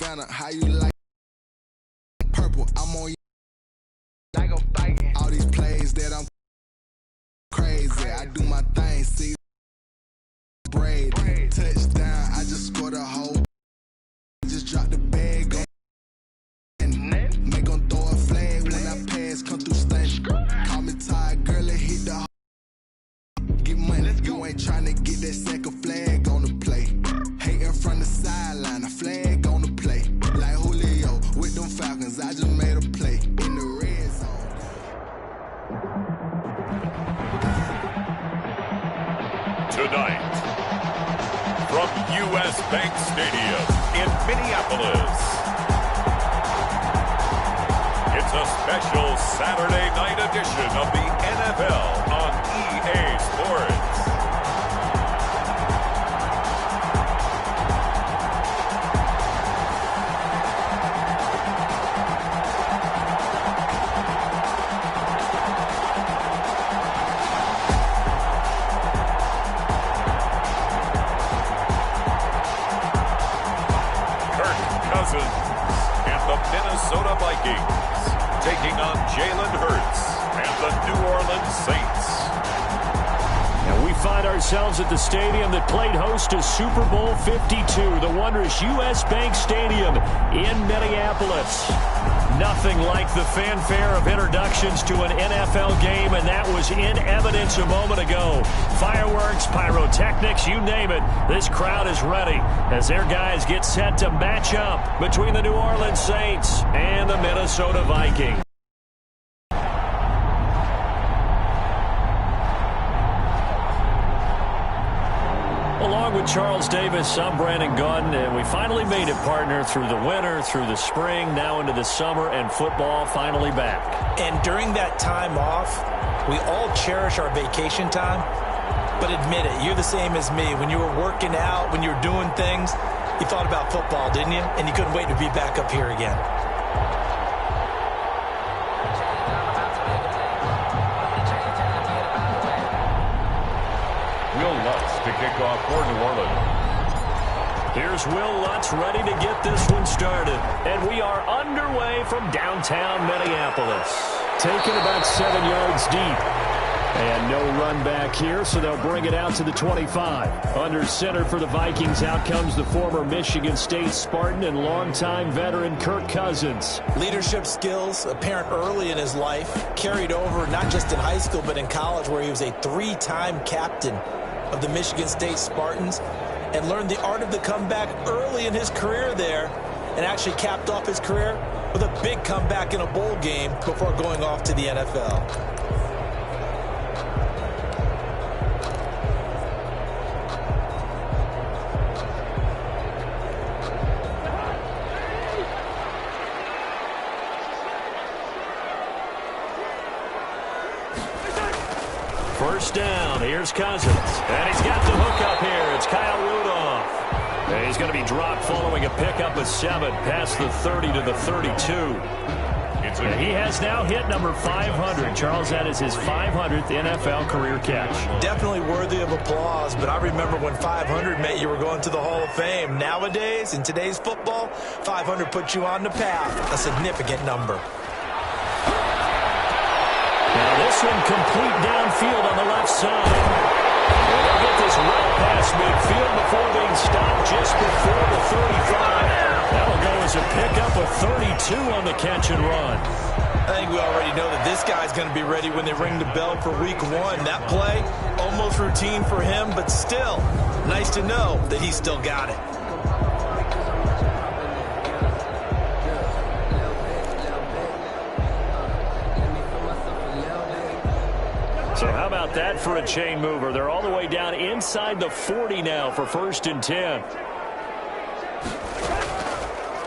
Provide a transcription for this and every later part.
Fanta, how you like purple? I'm on like a Viking. All these plays that I'm crazy. I do my thing, see braid. Touchdown, I just scored a whole. Just drop the bag and make them throw a flag when I pass, come through stunning. Call me tired, girl, and hit the get money. You ain't tryna get that second flag on the play. Hating from the sideline, a flag on the play. Like Julio with them Falcons, I just made a play in the red zone. Tonight, from U.S. Bank Stadium in Minneapolis, it's a special Saturday night edition of the NFL on EA Sports. And the Minnesota Vikings taking on Jalen Hurts and the New Orleans Saints. And we find ourselves at the stadium that played host to Super Bowl 52, the wondrous U.S. Bank Stadium in Minneapolis. Nothing like the fanfare of introductions to an NFL game, and that was in evidence a moment ago. Fireworks, pyrotechnics, you name it. This crowd is ready as their guys get set to match up between the New Orleans Saints and the Minnesota Vikings. Along with Charles Davis, I'm Brandon Gaudin, and we finally made it, partner, through the winter, through the spring, now into the summer, and football finally back. And during that time off, we all cherish our vacation time. But admit it, you're the same as me. When you were working out, when you were doing things, you thought about football, didn't you? And you couldn't wait to be back up here again. To kick off for New Orleans. Here's Will Lutz ready to get this one started. And we are underway from downtown Minneapolis. Taken about 7 yards deep. And no run back here, so they'll bring it out to the 25. Under center for the Vikings, out comes the former Michigan State Spartan and longtime veteran Kirk Cousins. Leadership skills apparent early in his life, carried over not just in high school but in college, where he was a 3-time captain of the Michigan State Spartans and learned the art of the comeback early in his career there, and actually capped off his career with a big comeback in a bowl game before going off to the NFL. First down, here's Cousins. And he's got the hook up here. It's Kyle Rudolph. And he's going to be dropped following a pickup of 7 past the 30 to the 32. And he has now hit number 500. Charles, that is his 500th NFL career catch. Definitely worthy of applause, but I remember when 500 meant you were going to the Hall of Fame. Nowadays, in today's football, 500 puts you on the path, a significant number. Now this one complete downfield on the left side. And they'll get this right past midfield before being stopped just before the 35. That'll go as a pickup of 32 on the catch and run. I think we already know that this guy's going to be ready when they ring the bell for week 1. That play, almost routine for him, but still nice to know that he's still got it. So how about that for a chain mover? They're all the way down inside the 40 now for 1st and 10.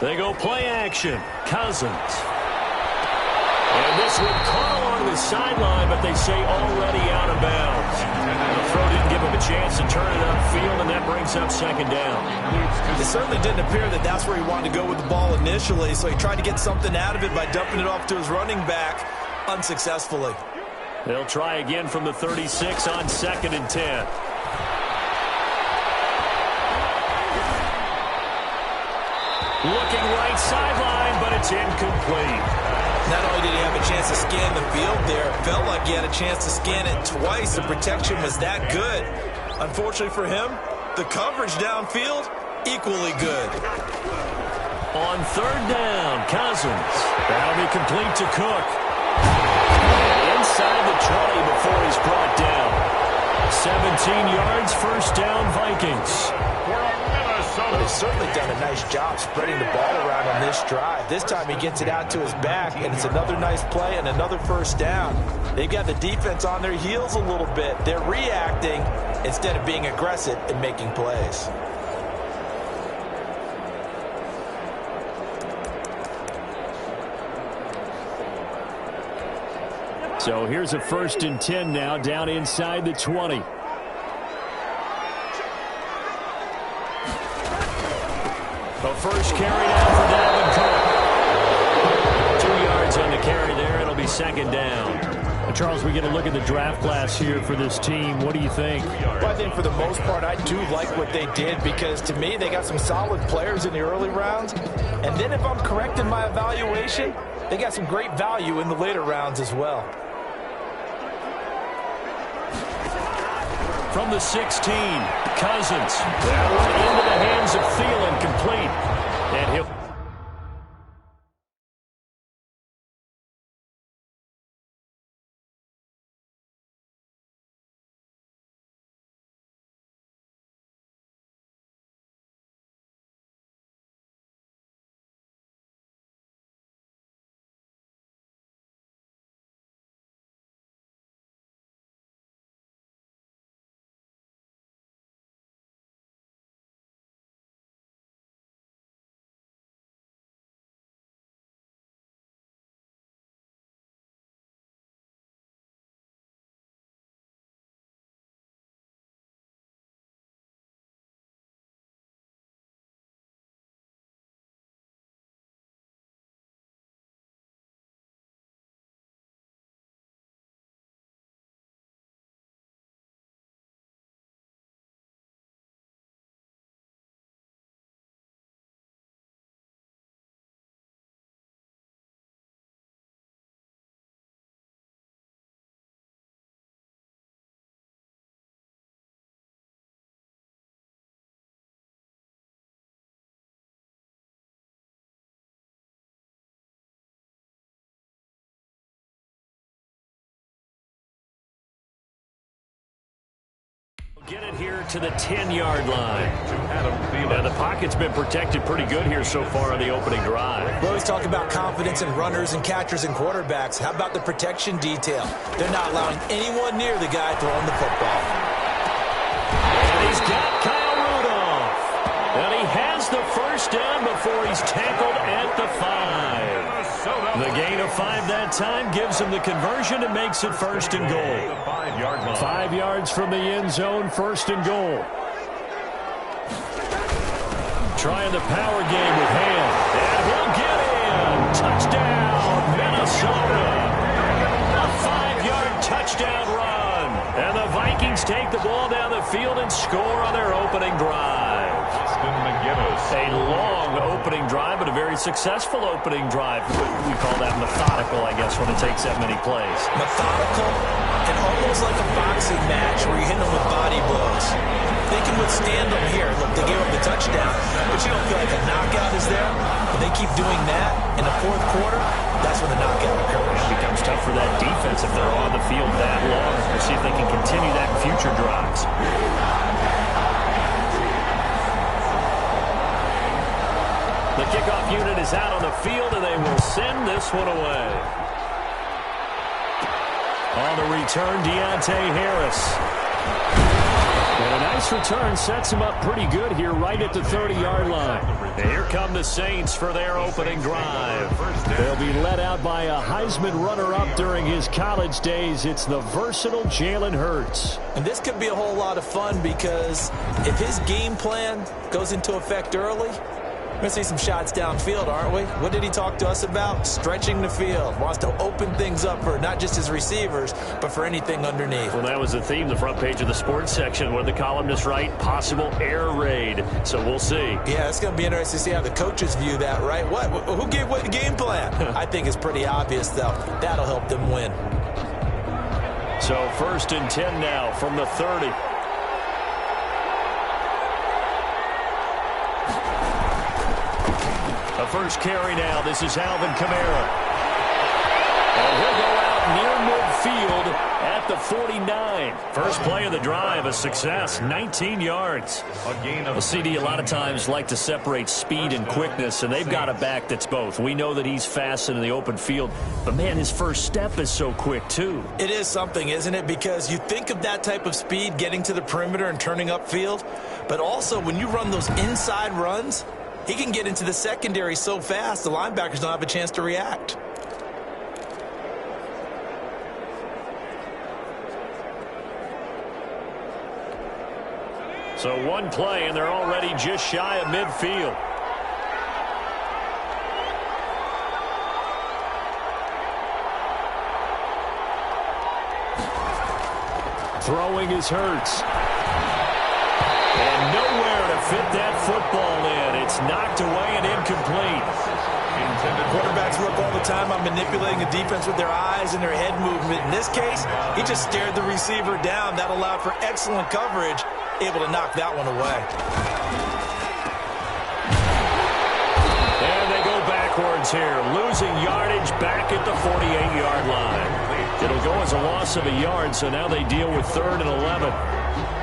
They go play action. Cousins. And this one caught along the sideline, but they say already out of bounds. The throw didn't give him a chance to turn it upfield, and that brings up 2nd down. It certainly didn't appear that that's where he wanted to go with the ball initially, so he tried to get something out of it by dumping it off to his running back unsuccessfully. They'll try again from the 36 on 2nd and 10. Looking right sideline, but it's incomplete. Not only did he have a chance to scan the field there, it felt like he had a chance to scan it twice. The protection was that good. Unfortunately for him, the coverage downfield, equally good. On third down, Cousins. That'll be complete to Cook. Inside the 20 before he's brought down. 17 yards, first down, Vikings. But he's certainly done a nice job spreading the ball around on this drive. This time he gets it out to his back, and it's another nice play and another first down. They've got the defense on their heels a little bit. They're reacting instead of being aggressive and making plays. So here's a 1st and 10 now, down inside the 20. The first carry down for Dalvin Cook. 2 yards on the carry there. It'll be second down. Charles, we get a look at the draft class here for this team. What do you think? Well, I think for the most part, I do like what they did because, to me, they got some solid players in the early rounds. And then if I'm correct in my evaluation, they got some great value in the later rounds as well. From the 16, Cousins. That one into the hands of Thielen, complete. And he'll... Get it here to the 10-yard line. Now, the pocket's been protected pretty good here so far on the opening drive. We always talk about confidence in runners and catchers and quarterbacks. How about the protection detail? They're not allowing anyone near the guy throwing the football. And he's got Kyle Rudolph. And he has the first down before he's tackled at the 5. The gain of 5 that time gives him the conversion and makes it 1st and goal. 5 yards from the end zone, 1st and goal. Trying the power game with Ham. And he'll get in. Touchdown, Minnesota. A 5-yard touchdown run. And the Vikings take the ball down the field and score on their opening drive. A long opening drive, but a very successful opening drive. We call that methodical, I guess, when it takes that many plays. Methodical and almost like a boxing match where you hit them with body blows. They can withstand them here. Look, they gave up the touchdown, but you don't feel like a knockout is there. When they keep doing that in the 4th quarter, that's when the knockout occurs. It becomes tough for that defense if they're on the field that long. We'll see if they can continue that in future drives. The kickoff unit is out on the field, and they will send this one away. On the return, Deontay Harris. And a nice return sets him up pretty good here right at the 30-yard line. And here come the Saints for their opening drive. They'll be led out by a Heisman runner-up during his college days. It's the versatile Jalen Hurts. And this could be a whole lot of fun because if his game plan goes into effect early, We're going to see some shots downfield, aren't we? What did he talk to us about? Stretching the field. Wants to open things up for not just his receivers, but for anything underneath. Well, that was the theme, the front page of the sports section. What did the columnists write? Possible air raid. So we'll see. Yeah, it's going to be interesting to see how the coaches view that, right? What? Who gave away the game plan? I think it's pretty obvious, though. That'll help them win. So 1st and 10 now from the 30. The first carry now. This is Alvin Kamara. And he'll go out near midfield at the 49. First play of the drive, a success, 19 yards. A CD a lot of times like to separate speed and quickness, and they've got a back that's both. We know that he's fast in the open field, but, man, his first step is so quick, too. It is something, isn't it? Because you think of that type of speed getting to the perimeter and turning upfield, but also when you run those inside runs, he can get into the secondary so fast the linebackers don't have a chance to react. So one play, and they're already just shy of midfield. Throwing is Hurts. And nowhere to fit that football in. It's knocked away and incomplete. Quarterbacks work all the time on manipulating the defense with their eyes and their head movement. In this case, he just stared the receiver down. That allowed for excellent coverage, able to knock that one away. And they go backwards here, losing yardage back at the 48-yard line. It'll go as a loss of a yard, so now they deal with 3rd and 11.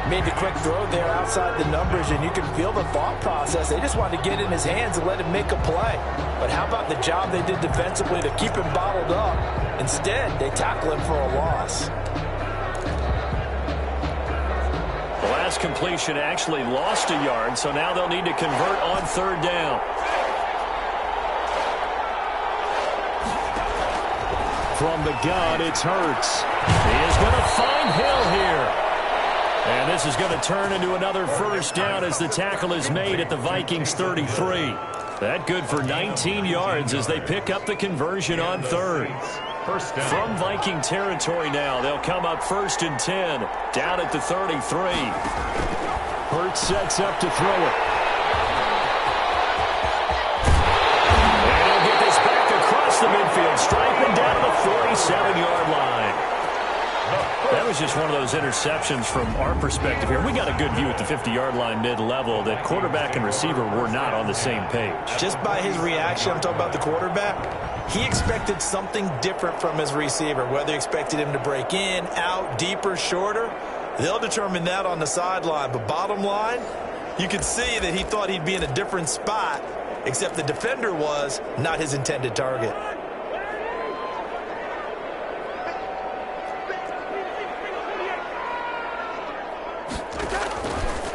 Made the quick throw there outside the numbers, and you can feel the thought process. They just wanted to get in his hands and let him make a play. But how about the job they did defensively to keep him bottled up? Instead, they tackle him for a loss. The last completion actually lost a yard, so now they'll need to convert on 3rd down. From the gun, it's Hurts. He is going to find Hill here. And this is going to turn into another first down as the tackle is made at the Vikings 33. That good for 19 yards as they pick up the conversion on 3rd. First down. From Viking territory now, they'll come up 1st and 10, down at the 33. Hurts sets up to throw it. And he'll get this back across the midfield stripe and down to the 47-yard line. That was just one of those interceptions from our perspective here. We got a good view at the 50-yard line mid-level that quarterback and receiver were not on the same page. Just by his reaction, I'm talking about the quarterback, he expected something different from his receiver. Whether he expected him to break in, out, deeper, shorter, they'll determine that on the sideline. But bottom line, you could see that he thought he'd be in a different spot, except the defender was not his intended target.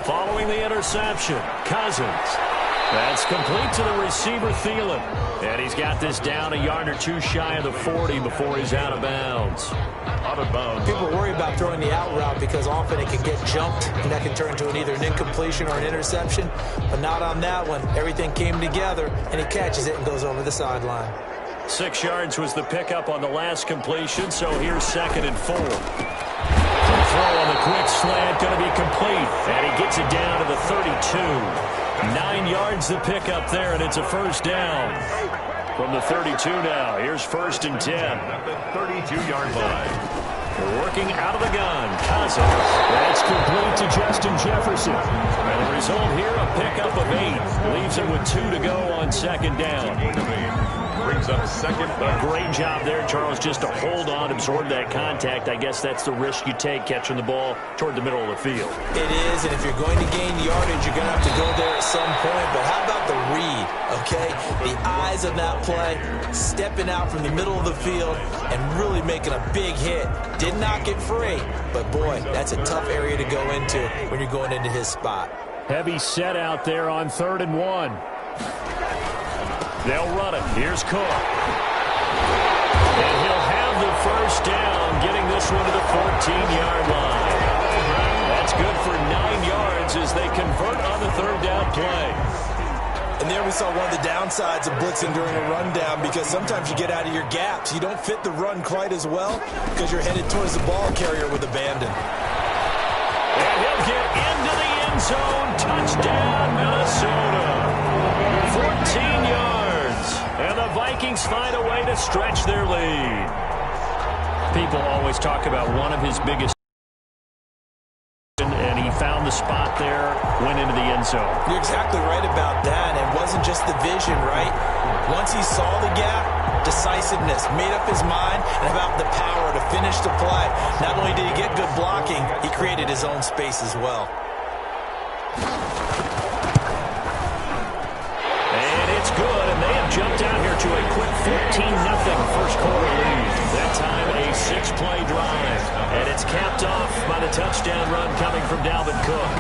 Following the interception, Cousins. That's complete to the receiver, Thielen. And he's got this down a yard or two shy of the 40 before he's out of bounds. Out of bounds. People worry about throwing the out route because often it can get jumped, and that can turn into either an incompletion or an interception. But not on that one. Everything came together, and he catches it and goes over the sideline. 6 yards was the pickup on the last completion, so here's 2nd and 4. Throw on the quick slant, going to be complete. And he gets it down to the 32. 9 yards to pick up there, and it's a first down. From the 32 now, here's 1st and 10. At the 32-yard line. Working out of the gun, Cousins. That's complete to Justin Jefferson. And the result here, a pickup of 8. Leaves him with 2 to go on 2nd down. Brings up 2nd. A great job there, Charles, just to hold on, absorb that contact. I guess that's the risk you take, catching the ball toward the middle of the field. It is, and if you're going to gain yardage, you're going to have to go there at some point. But how about the read, okay? The eyes of that play, stepping out from the middle of the field and really making a big hit. Did not get free, but, boy, that's a tough area to go into when you're going into his spot. Heavy set out there on 3rd and 1. They'll run it. Here's Cook. And he'll have the first down, getting this one to the 14-yard line. That's good for 9 yards as they convert on the 3rd down play. And there we saw one of the downsides of blitzing during a rundown, because sometimes you get out of your gaps. You don't fit the run quite as well because you're headed towards the ball carrier with abandon. And he'll get into the end zone. Touchdown, Minnesota. 14 yards. And the Vikings find a way to stretch their lead. People always talk about one of his biggest, and he found the spot there, went into the end zone. You're exactly right about that. It wasn't just the vision, right? Once he saw the gap, decisiveness, made up his mind, and about the power to finish the play. Not only did he get good blocking, he created his own space as well. And it's good, and they have jumped out here to a quick 14-0 first quarter lead. That time a 6-play drive, and it's capped off by the touchdown run coming from Dalvin Cook.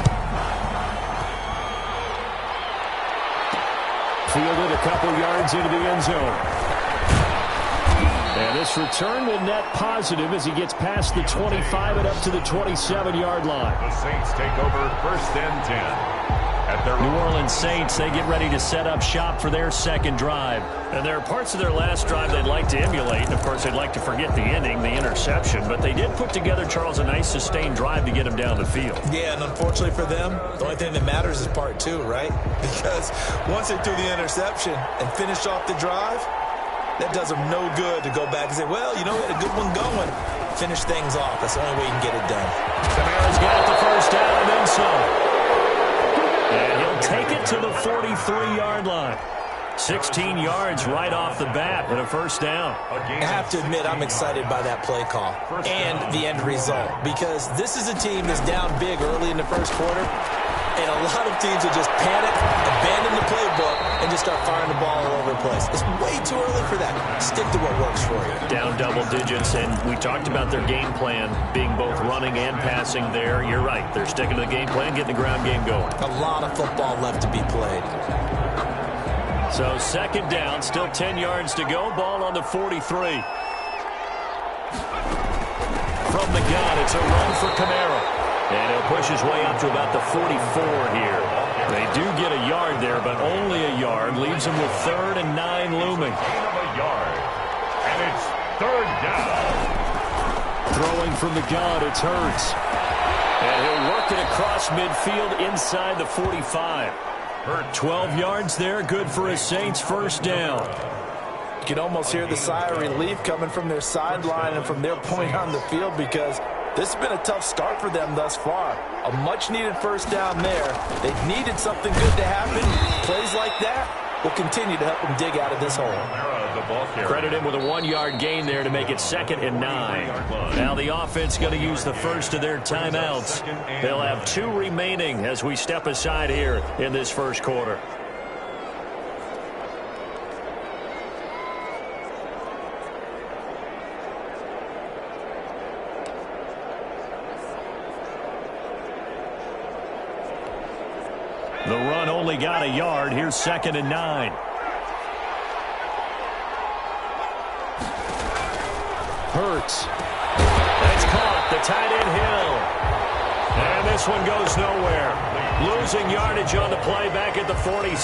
Fielded a couple yards into the end zone. And this return will net positive as he gets past the 25 and up to the 27-yard line. The Saints take over 1st and 10. At their New Orleans Saints, they get ready to set up shop for their second drive. And there are parts of their last drive they'd like to emulate. And, of course, they'd like to forget the ending, the interception. But they did put together, Charles, a nice sustained drive to get them down the field. Yeah, and unfortunately for them, the only thing that matters is part 2, right? Because once they threw the interception and finished off the drive, that does them no good to go back and say, well, you know, we had a good one going. Finish things off. That's the only way you can get it done. Kamara's got the first down and then some. And he'll take it to the 43-yard line. 16 yards right off the bat and a first down. I have to admit, I'm excited by that play call and the end result, because this is a team that's down big early in the first quarter, and a lot of teams will just panic, abandon the playbook, and just start firing the ball all over the place. It's way too early for that. Stick to what works for you. Down double digits, and we talked about their game plan being both running and passing there. You're right. They're sticking to the game plan, getting the ground game going. A lot of football left to be played. So second down, still 10 yards to go. Ball on the 43. From the gun, it's a run for Kamara. And he'll push his way up to about the 44 here. They do get a yard there, but only a yard. Leaves them with 3rd and 9 looming. a yard. And it's 3rd down. Throwing from the gun, it's Hurts. And he'll work it across midfield inside the 45. 12 yards there, good for a Saints first down. You can almost hear the sigh of relief coming from their sideline and from their point on the field, because this has been a tough start for them thus far. A much-needed first down there. They've needed something good to happen. Plays like that will continue to help them dig out of this hole. Credit him with a 1-yard gain there to make it 2nd and 9. Now the offense going to use the first of their timeouts. They'll have 2 remaining as we step aside here in this first quarter. The run only got a yard. Here's 2nd and 9. Hurts. That's caught. The tight end Hill. And this one goes nowhere. Losing yardage on the play back at the 46.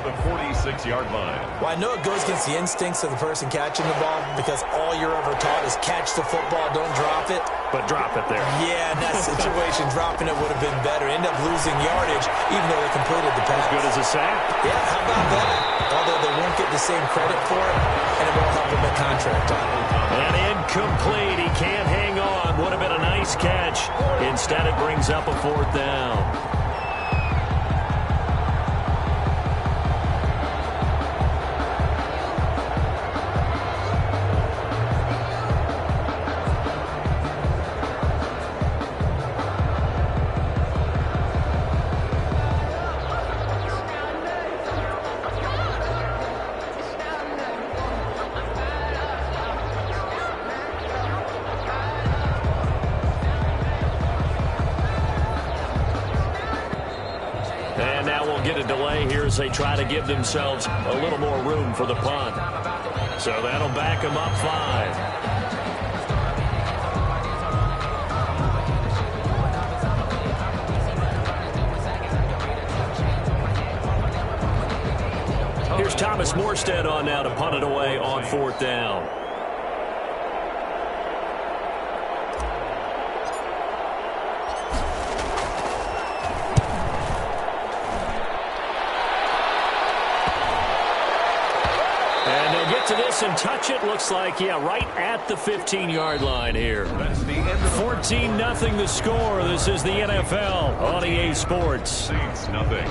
The 46-yard line. Well, I know it goes against the instincts of the person catching the ball, because all you're ever taught is catch the football, don't drop it. But drop it there. Yeah, in that situation, dropping it would have been better. End up losing yardage, even though they completed the pass. As good as a sack. Yeah, how about that? Although they won't get the same credit for it, and it won't help them a contract on it. And incomplete. He can't hang on. Would have been a nice catch. Instead, it brings up a 4th down. As they try to give themselves a little more room for the punt. So that'll back them up 5. Here's Thomas Morstead on now to punt it away on 4th down. And they'll get to this and touch it. Looks like, yeah, right at the 15-yard line here. That's the end of 14-0 the score. This is the NFL on EA Sports. Saints, nothing.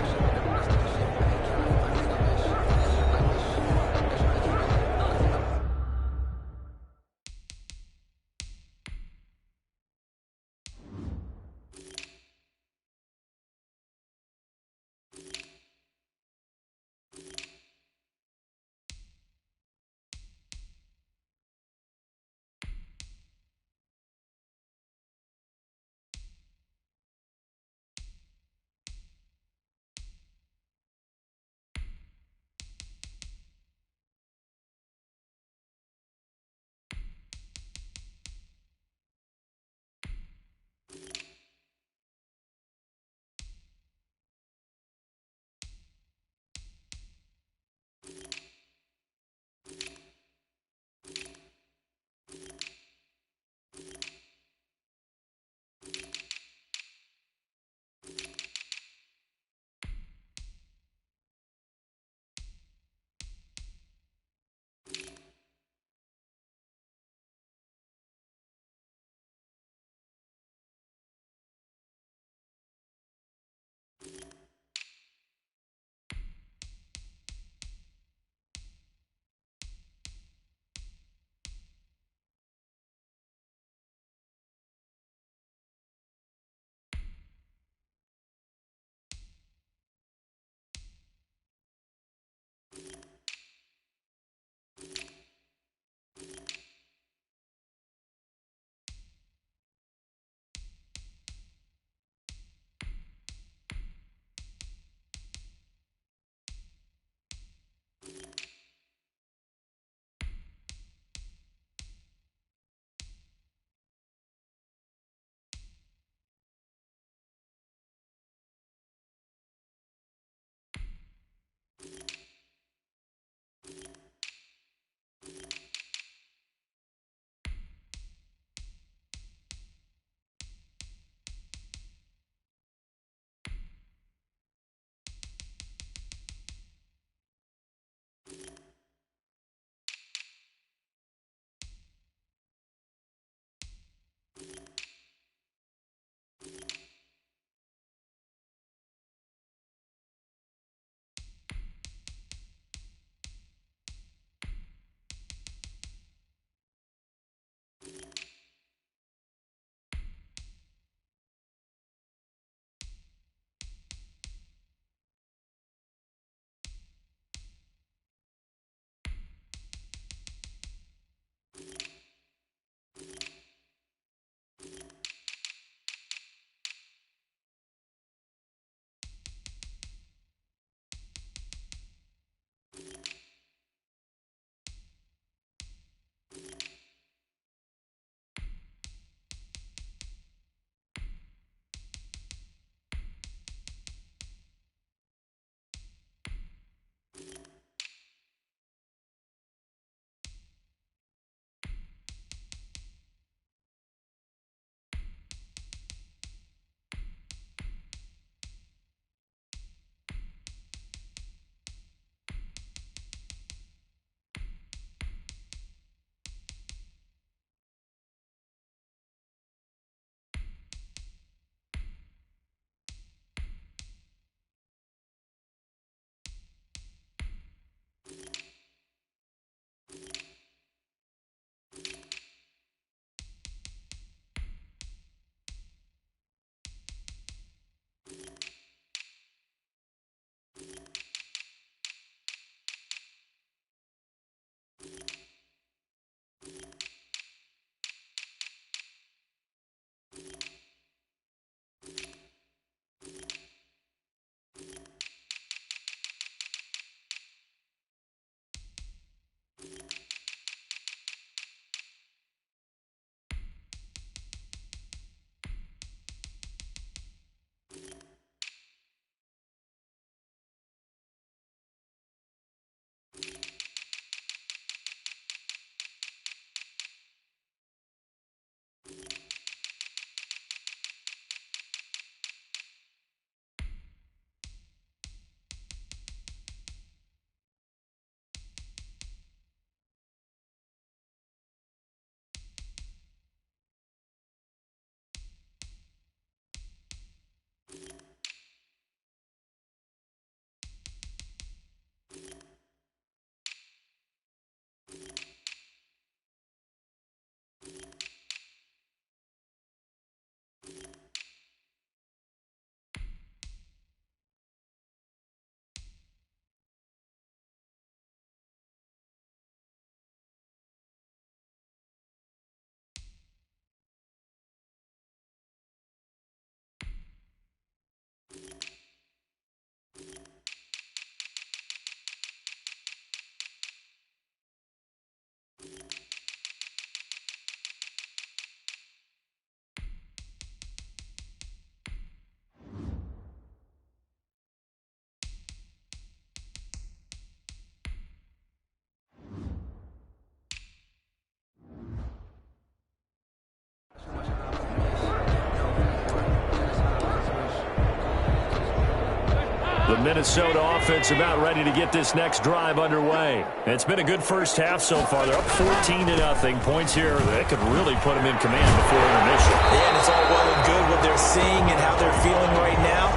The Minnesota offense about ready to get this next drive underway. It's been a good first half so far. They're up 14-0. Points here that could really put them in command before intermission. Yeah, and it's all well and good what they're seeing and how they're feeling right now.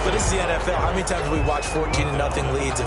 But this is the NFL. How many times have we watched 14-0 leads?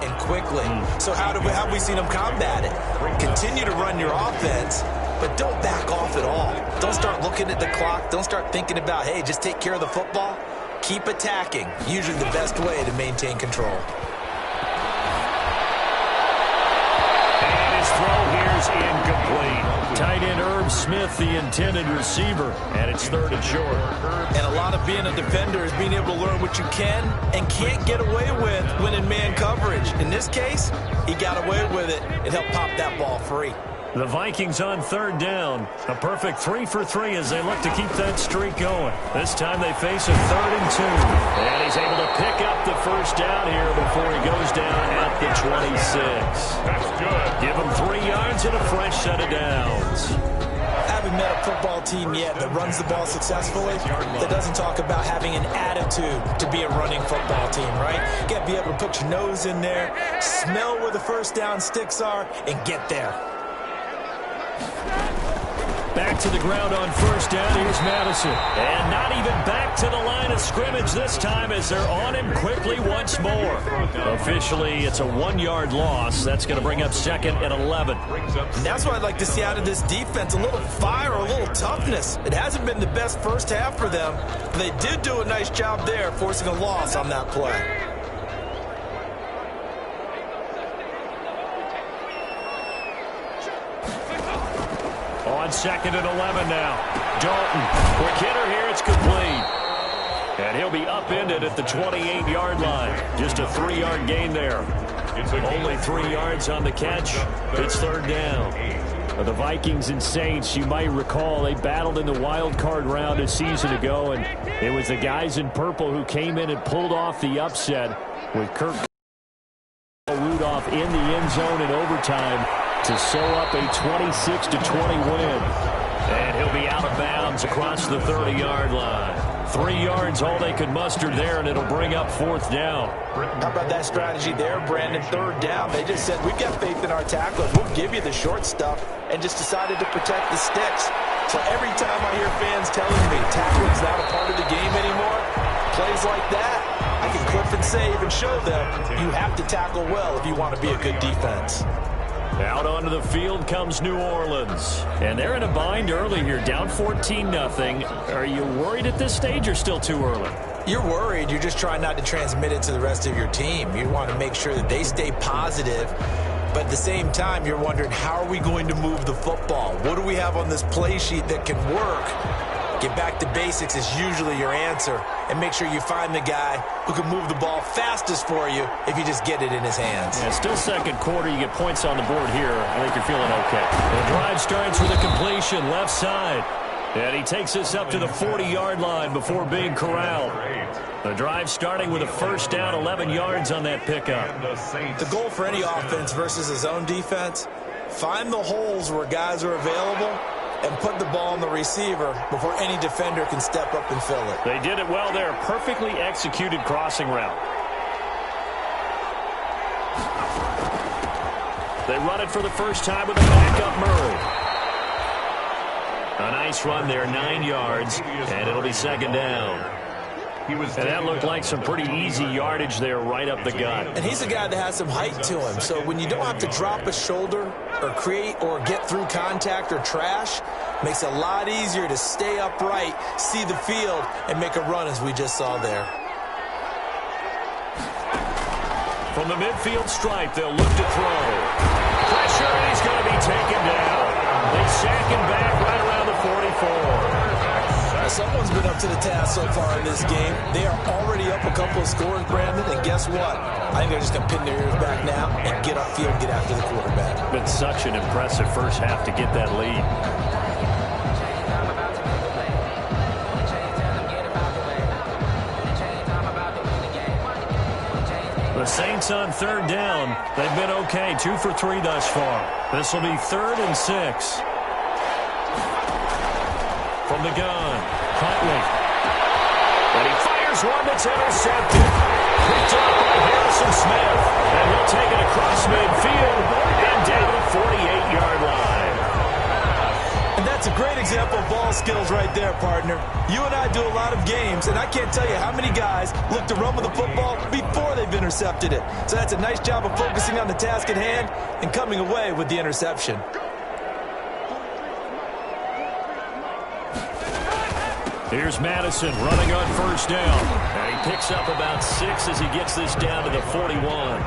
And quickly. So how have we seen them combat it? Continue to run your offense, but don't back off at all. Don't start looking at the clock. Don't start thinking about, hey, just take care of the football. Keep attacking. Usually the best way to maintain control. And his throw here's incomplete. Tight end Herb Smith, the intended receiver, and it's 3rd and short. And a lot of being a defender is being able to learn what you can and can't get away with when in man coverage. In this case, he got away with it and helped pop that ball free. The Vikings on 3rd down. A perfect 3 for 3 as they look to keep that streak going. This time they face a 3rd and 2. And he's able to pick up the first down here before he goes down at the 26. That's good. Give him 3 yards and a fresh set of downs. I haven't met a football team yet that runs the ball successfully that doesn't talk about having an attitude to be a running football team, right? You got to be able to put your nose in there, smell where the first down sticks are, and get there. Back to the ground on 1st down. Here's Madison. And not even back to the line of scrimmage this time as they're on him quickly once more. Officially, it's a 1-yard loss. That's going to bring up 2nd and 11. And that's what I'd like to see out of this defense, a little fire, a little toughness. It hasn't been the best first half for them, but they did do a nice job there forcing a loss on that play. On 2nd and 11 now. Dalton, quick hitter here, it's complete. And he'll be upended at the 28-yard line. Just a 3-yard gain there. Only 3 yards on the catch. It's 3rd down. The Vikings and Saints, you might recall, they battled in the wild card round a season ago, and it was the guys in purple who came in and pulled off the upset with Kirk Rudolph in the end zone in overtime to sew up a 26-20 win. And he'll be out of bounds across the 30-yard line. 3 yards, all they could muster there, and it'll bring up 4th down. How about that strategy there, Brandon? 3rd down. They just said, we've got faith in our tacklers. We'll give you the short stuff, and just decided to protect the sticks. So every time I hear fans telling me tackling's not a part of the game anymore, plays like that, I can clip and save and show them you have to tackle well if you want to be a good defense. Out onto the field comes New Orleans. And they're in a bind early here, down 14-0. Are you worried at this stage or still too early? You're worried. You're just trying not to transmit it to the rest of your team. You want to make sure that they stay positive. But at the same time, you're wondering, how are we going to move the football? What do we have on this play sheet that can work? Get back to basics is usually your answer. And make sure you find the guy who can move the ball fastest for you if you just get it in his hands. Yeah, still 2nd quarter. You get points on the board here. I think you're feeling okay. The drive starts with a completion left side. And he takes us up to the 40-yard line before being corralled. The drive starting with a first down, 11 yards on that pickup. The goal for any offense versus a zone defense, find the holes where guys are available and put the ball on the receiver before any defender can step up and fill it. They did it well there. Perfectly executed crossing route. They run it for the first time with a backup Murray. A nice run there, 9 yards, and it'll be second down. And that looked like some pretty easy yardage there right up the gut. And he's a guy that has some height to him, so when you don't have to drop a shoulder or create or get through contact or trash, makes it a lot easier to stay upright, see the field, and make a run as we just saw there. From the midfield stripe, they'll look to throw. Pressure, and he's going to be taken down. They sack him back right around the 44. Someone's been up to the task so far in this game. They are already up a couple of scores, Brandon, and guess what? I think they're just going to pin their ears back now and get upfield and get after the quarterback. Been such an impressive first half to get that lead. The Saints on third down. They've been okay, 2 for 3 thus far. This will be 3rd and 6. From the gun, Huntley. And he fires one that's intercepted. Picked up by Harrison Smith. And he'll take it across midfield and down the 48-yard line. And that's a great example of ball skills right there, partner. You and I do a lot of games, and I can't tell you how many guys look to run with the football before they've intercepted it. So that's a nice job of focusing on the task at hand and coming away with the interception. Here's Madison running on first down. And he picks up about 6 as he gets this down to the 41.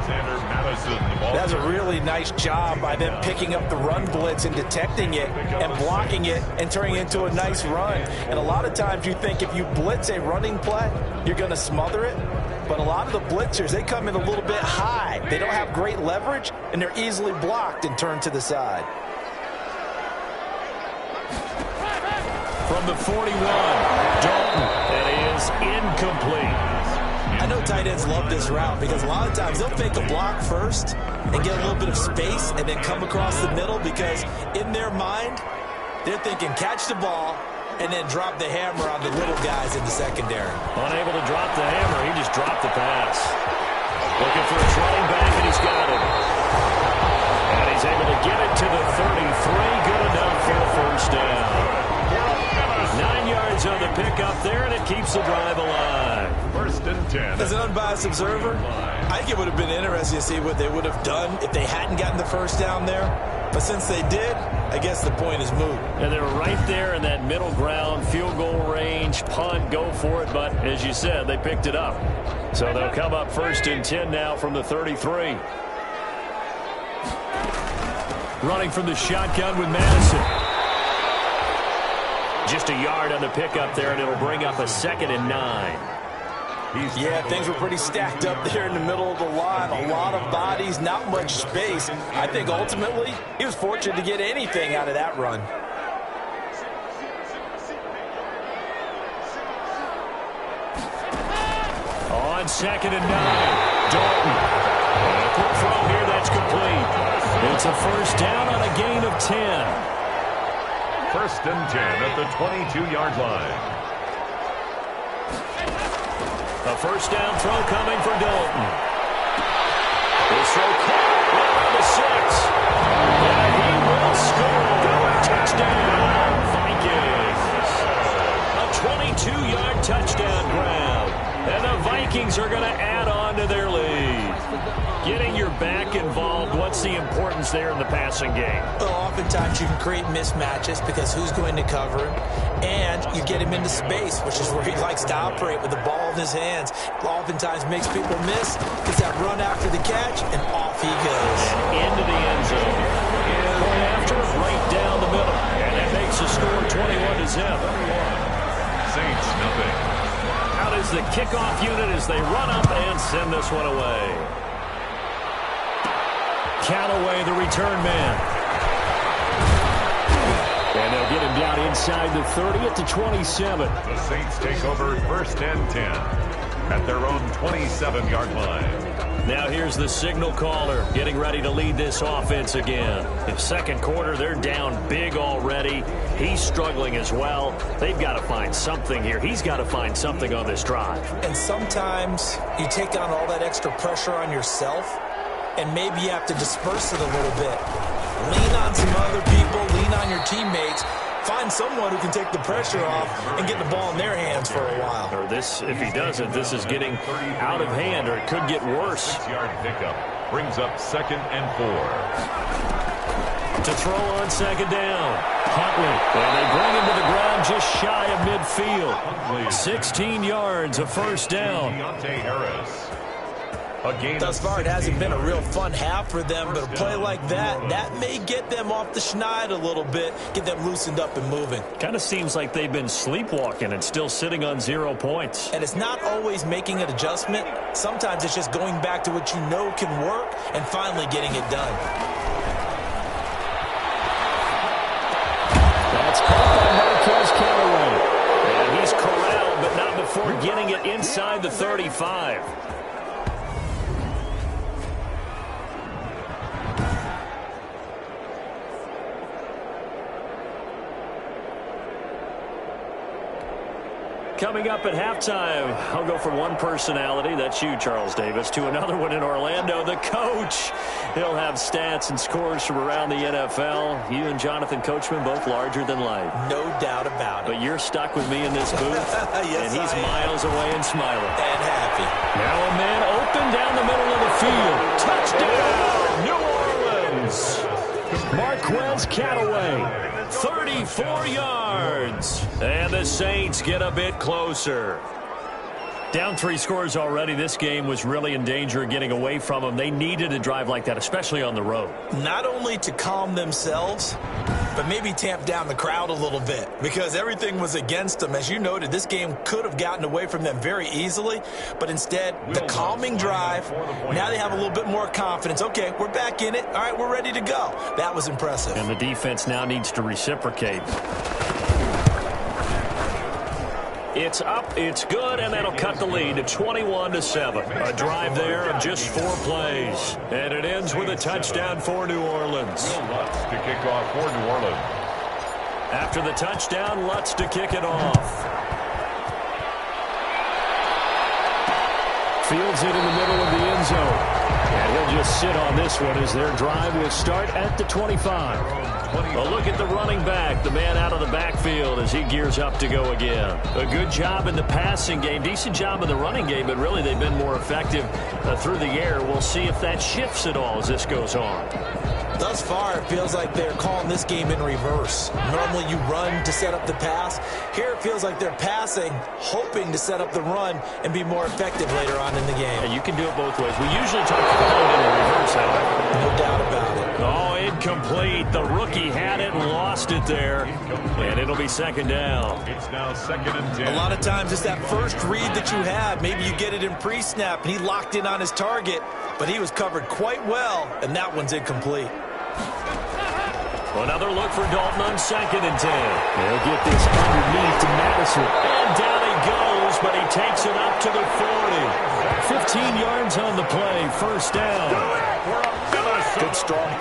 That's a really nice job by them picking up the run blitz and detecting it and blocking it and turning it into a nice run. And a lot of times you think if you blitz a running play, you're going to smother it. But a lot of the blitzers, they come in a little bit high. They don't have great leverage, and they're easily blocked and turned to the side. From the 41, Dalton, and it is incomplete. I know tight ends love this route because a lot of times they'll fake a block first and get a little bit of space and then come across the middle because in their mind, they're thinking catch the ball and then drop the hammer on the little guys in the secondary. Unable to drop the hammer, he just dropped the pass. Looking for his running back, and he's got it. And he's able to get it to the 33. Good enough for a first down. 9 yards on the pickup there, and it keeps the drive alive. 1st and 10. As an unbiased observer, I think it would have been interesting to see what they would have done if they hadn't gotten the first down there. But since they did, I guess the point is moot. And they were right there in that middle ground, field goal range, punt, go for it. But as you said, they picked it up. So they'll come up 1st and 10 now from the 33. Running from the shotgun with Madison. Just a yard on the pickup there, and it'll bring up a 2nd and 9. Yeah, things were pretty stacked up there in the middle of the line. A lot of bodies, not much space. I think ultimately he was fortunate to get anything out of that run. On 2nd and 9, Dalton. And a quick throw here, that's complete. It's a first down on a gain of 10. 1st and 10 at the 22-yard line. A first down throw coming for Dalton. This throw caught around the 6. And he will score. Touchdown, Vikings. A 22-yard touchdown grab. And the Vikings are going to add on to their lead. Getting your back involved, what's the importance there in the passing game? Well, oftentimes you can create mismatches because who's going to cover him, and you get him into space, which is where he likes to operate with the ball in his hands. Oftentimes makes people miss, gets that run after the catch, and off he goes. And into the end zone. Going after it right down the middle. And that makes the score 21-0. Saints, nothing. Out is the kickoff unit as they run up and send this one away. Count away the return man. And they'll get him down inside the 30 at the 27. The Saints take over 1st and 10 at their own 27-yard line. Now here's the signal caller getting ready to lead this offense again. In second quarter, they're down big already. He's struggling as well. They've got to find something here. He's got to find something on this drive. And sometimes you take on all that extra pressure on yourself, and maybe you have to disperse it a little bit. Lean on some other people, lean on your teammates. Find someone who can take the pressure off and get the ball in their hands for a while. Or this, if he doesn't, this is getting out of hand, or it could get worse. 6-yard pickup brings up 2nd and 4. To throw on second down. Huntley. And they bring him to the ground just shy of midfield. 16 yards, a first down. Deontay Harris. Thus far, it hasn't been a real fun half for them, but a play like that may get them off the schneid a little bit, get them loosened up and moving. Kind of seems like they've been sleepwalking and still sitting on 0 points. And it's not always making an adjustment. Sometimes it's just going back to what you know can work and finally getting it done. That's caught by Marquez Callaway. And he's corralled, but not before getting it inside the 35. Coming up at halftime, I'll go from one personality, that's you, Charles Davis, to another one in Orlando, the coach. He'll have stats and scores from around the NFL. You and Jonathan Coachman, both larger than life. No doubt about it. But you're stuck with me in this booth, yes, and he's miles away and smiling. And happy. Now a man open down the middle of the field. Touchdown, New Orleans! Marquez Callaway. 34 yards. And the Saints get a bit closer. Down 3 scores already. This game was really in danger of getting away from them. They needed a drive like that, especially on the road. Not only to calm themselves, but maybe tamp down the crowd a little bit because everything was against them. As you noted, this game could have gotten away from them very easily, but instead, the calming drive, now they have a little bit more confidence. Okay, we're back in it. All right, we're ready to go. That was impressive. And the defense now needs to reciprocate. It's up, it's good, and that'll cut the lead to 21-7. A drive there of just 4 plays. And it ends with a touchdown for New Orleans. Lutz to kick off for New Orleans. After the touchdown, Lutz to kick it off. Fields it in the middle of the end zone. And he'll just sit on this one as their drive will start at the 25. A look at the running back, the man out of the backfield as he gears up to go again. A good job in the passing game, decent job in the running game, but really they've been more effective through the air. We'll see if that shifts at all as this goes on. Thus far, it feels like they're calling this game in reverse. Normally you run to set up the pass. Here it feels like they're passing, hoping to set up the run and be more effective later on in the game. And you can do it both ways. We usually talk about it in reverse, however. No doubt about it. Oh, incomplete. The rookie had it and lost it there. And it'll be second down. It's now 2nd and 10. A lot of times it's that first read that you have. Maybe you get it in pre-snap and he locked in on his target, but he was covered quite well, and that one's incomplete. Another look for Dalton on 2nd and 10. They'll get this underneath to Madison. And down he goes, but he takes it up to the 40. 15 yards on the play. First down. Good strong.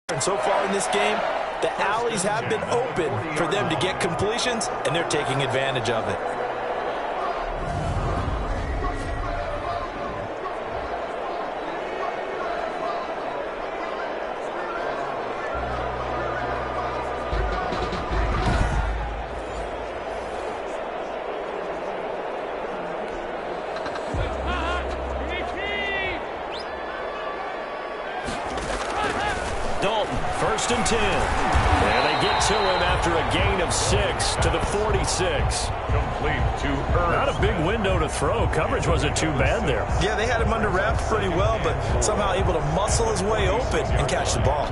And so far in this game, the alleys have been open for them to get completions, and they're taking advantage of it. Dalton, 1st and 10. And they get to him after a gain of 6 to the 46. Complete to Ertz. Not a big window to throw. Coverage wasn't too bad there. Yeah, they had him under wraps pretty well, but somehow able to muscle his way open and catch the ball.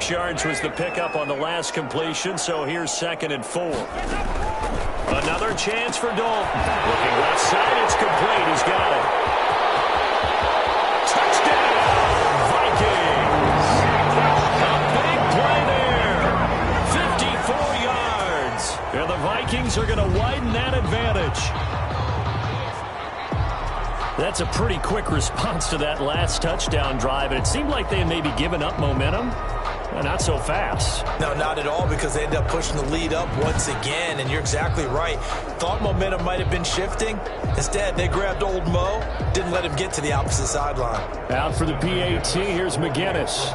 Yards was the pickup on the last completion, so here's 2nd and 4. Another chance for Dalton. Looking left side, it's complete. He's got it. Touchdown, Vikings. A big play there. 54 yards. And the Vikings are going to widen that advantage. That's a pretty quick response to that last touchdown drive, and it seemed like they had maybe given up momentum. Not so fast. No, not at all, because they ended up pushing the lead up once again, and you're exactly right. Thought momentum might have been shifting. Instead, they grabbed old Mo, didn't let him get to the opposite sideline. Out for the PAT, here's McGinnis.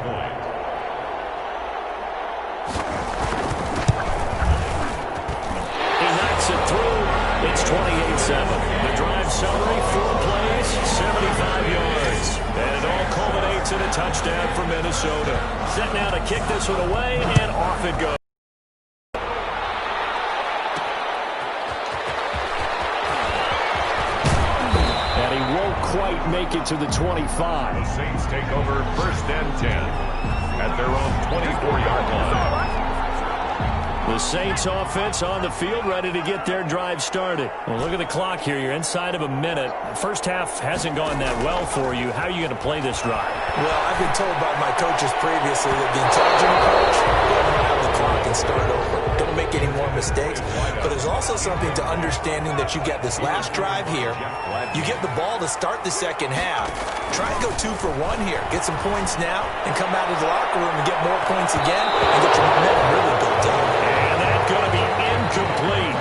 He knocks it through. It's 28-7. The drive summary, 4 plays, 75 yards. And it all culminates in a touchdown for Minnesota. Set now to kick this one away, and off it goes. And he won't quite make it to the 25. The Saints take over 1st and 10 at their own 24-yard line. The Saints offense on the field, ready to get their drive started. Well, look at the clock here. You're inside of a minute. First half hasn't gone that well for you. How are you going to play this drive? Well, I've been told by my coaches previously that the intelligent approach, go run out the clock and start over. Don't make any more mistakes. But there's also something to understanding that you get this last drive here. You get the ball to start the second half. Try and go 2 for 1 here. Get some points now and come out of the locker room and get more points again and get your momentum really built up. And that's going to be incomplete.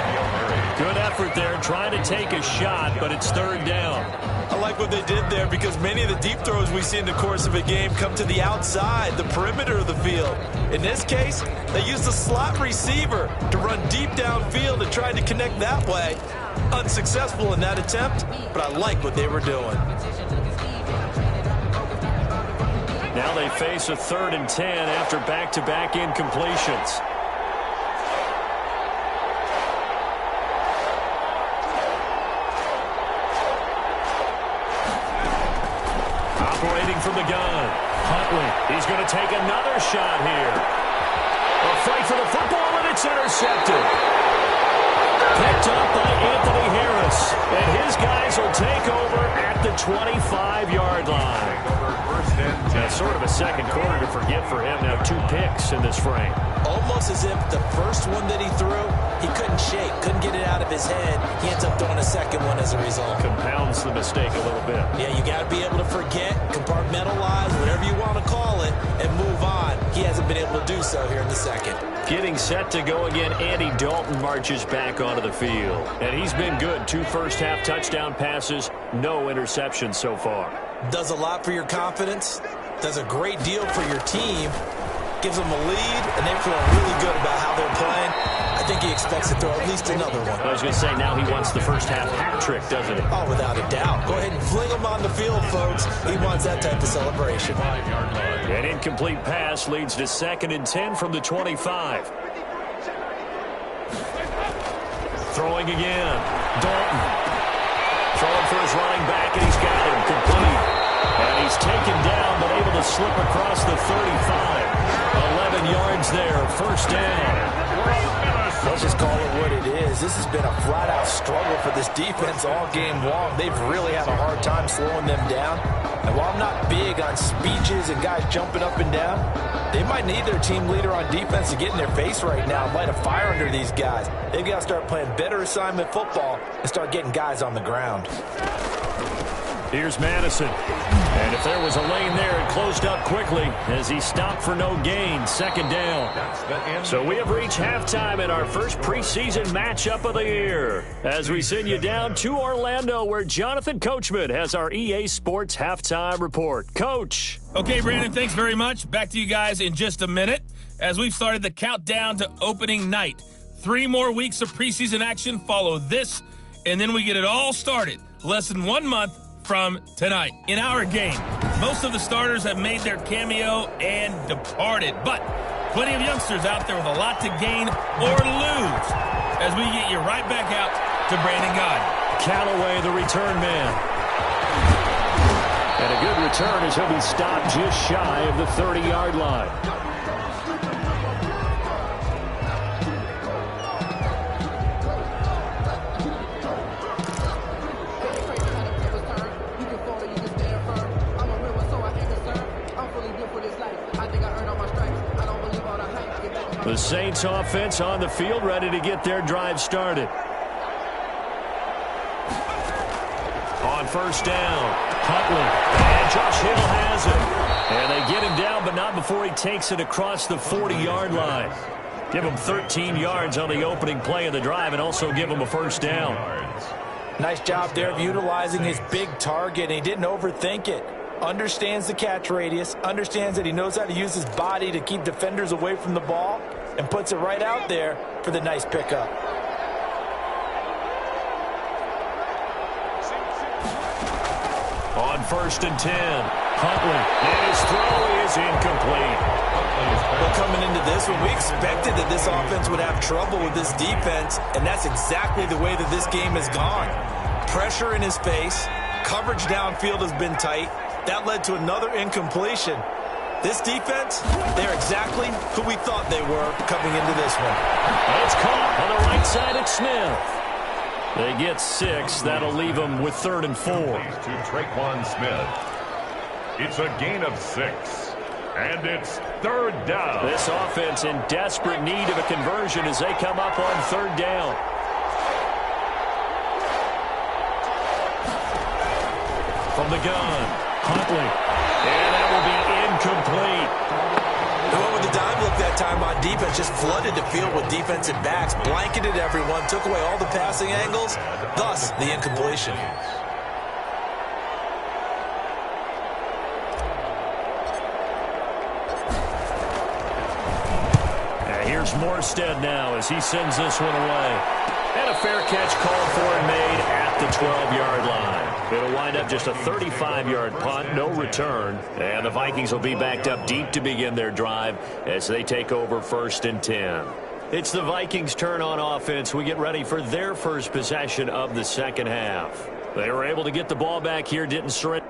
Good effort there, trying to take a shot, but it's 3rd down. I like what they did there, because many of the deep throws we see in the course of a game come to the outside, the perimeter of the field. In this case, they used a slot receiver to run deep downfield and tried to connect that way. Unsuccessful in that attempt, but I like what they were doing. Now they face a 3rd and 10 after back-to-back incompletions. Operating from the gun, Huntley. He's going to take another shot here. A fight for the football, and it's intercepted. Picked up by Anthony Harris. And his guys will take over at the 25-yard line. That's sort of a second quarter to forget for him. Now 2 picks in this frame. Almost as if the first one that he threw, he couldn't shake, couldn't get it out of his head. He ends up throwing a second one as a result. Compounds the mistake a little bit. Yeah, you got to be able to forget, compartmentalize, whatever you want to call it, and move on. He hasn't been able to do so here in the second. Getting set to go again, Andy Dalton marches back onto the field. And he's been good. 2 first-half touchdown passes, no interceptions so far. Does a lot for your confidence, does a great deal for your team, gives them a lead, and they're feeling really good about how they're playing. I think he expects to throw at least another one. I was going to say, now he wants the first-half hat trick, doesn't he? Oh, without a doubt. Go ahead and fling him on the field, folks. He wants that type of celebration. An incomplete pass leads to 2nd and 10 from the 25. Throwing again. Dalton. Throwing for his running back, and he's got him complete. And he's taken down, but able to slip across the 35. 11 yards there, 1st down. Let's just call it what it is. This has been a flat-out struggle for this defense all game long. They've really had a hard time slowing them down. And while I'm not big on speeches and guys jumping up and down, they might need their team leader on defense to get in their face right now and light a fire under these guys. They've got to start playing better assignment football and start getting guys on the ground. Here's Madison. And if there was a lane there, it closed up quickly as he stopped for no gain. 2nd down. So we have reached halftime in our first preseason matchup of the year as we send you down to Orlando, where Jonathan Coachman has our EA Sports halftime report. Coach. Okay, Brandon, thanks very much. Back to you guys in just a minute as we've started the countdown to opening night. 3 more weeks of preseason action follow this, and then we get it all started. Less than 1 month from tonight. In our game, most of the starters have made their cameo and departed, but plenty of youngsters out there with a lot to gain or lose as we get you right back out to Brandon Gaudin. Callaway, the return man. And a good return as he'll be stopped just shy of the 30-yard line. Saints offense on the field, ready to get their drive started. On first down, Huntley, and Josh Hill has it. And they get him down, but not before he takes it across the 40-yard line. Give him 13 yards on the opening play of the drive and also give him a first down. Nice job there of utilizing his big target. He didn't overthink it. Understands the catch radius, understands that he knows how to use his body to keep defenders away from the ball, and puts it right out there for the nice pickup. On first and 10, Huntley, and his throw is incomplete. Well, coming into this one, we expected that this offense would have trouble with this defense, and that's exactly the way that this game has gone. Pressure in his face, coverage downfield has been tight. That led to another incompletion. This defense, they're exactly who we thought they were coming into this one. It's caught on the right side at Smith. They get 6. That'll leave them with 3rd and 4. To Traquan Smith. It's a gain of 6. And it's 3rd down. This offense in desperate need of a conversion as they come up on 3rd down. From the gun, Huntley. And that will be incomplete. They went with the dime look that time on defense, just flooded the field with defensive backs, blanketed everyone, took away all the passing angles, thus the incompletion. Here's Morstead now as he sends this one away. And a fair catch called for and made at the 12-yard line. It'll wind up just a 35-yard punt, no return. And the Vikings will be backed up deep to begin their drive as they take over 1st and 10. It's the Vikings' turn on offense. We get ready for their first possession of the second half. They were able to get the ball back here, didn't surrender.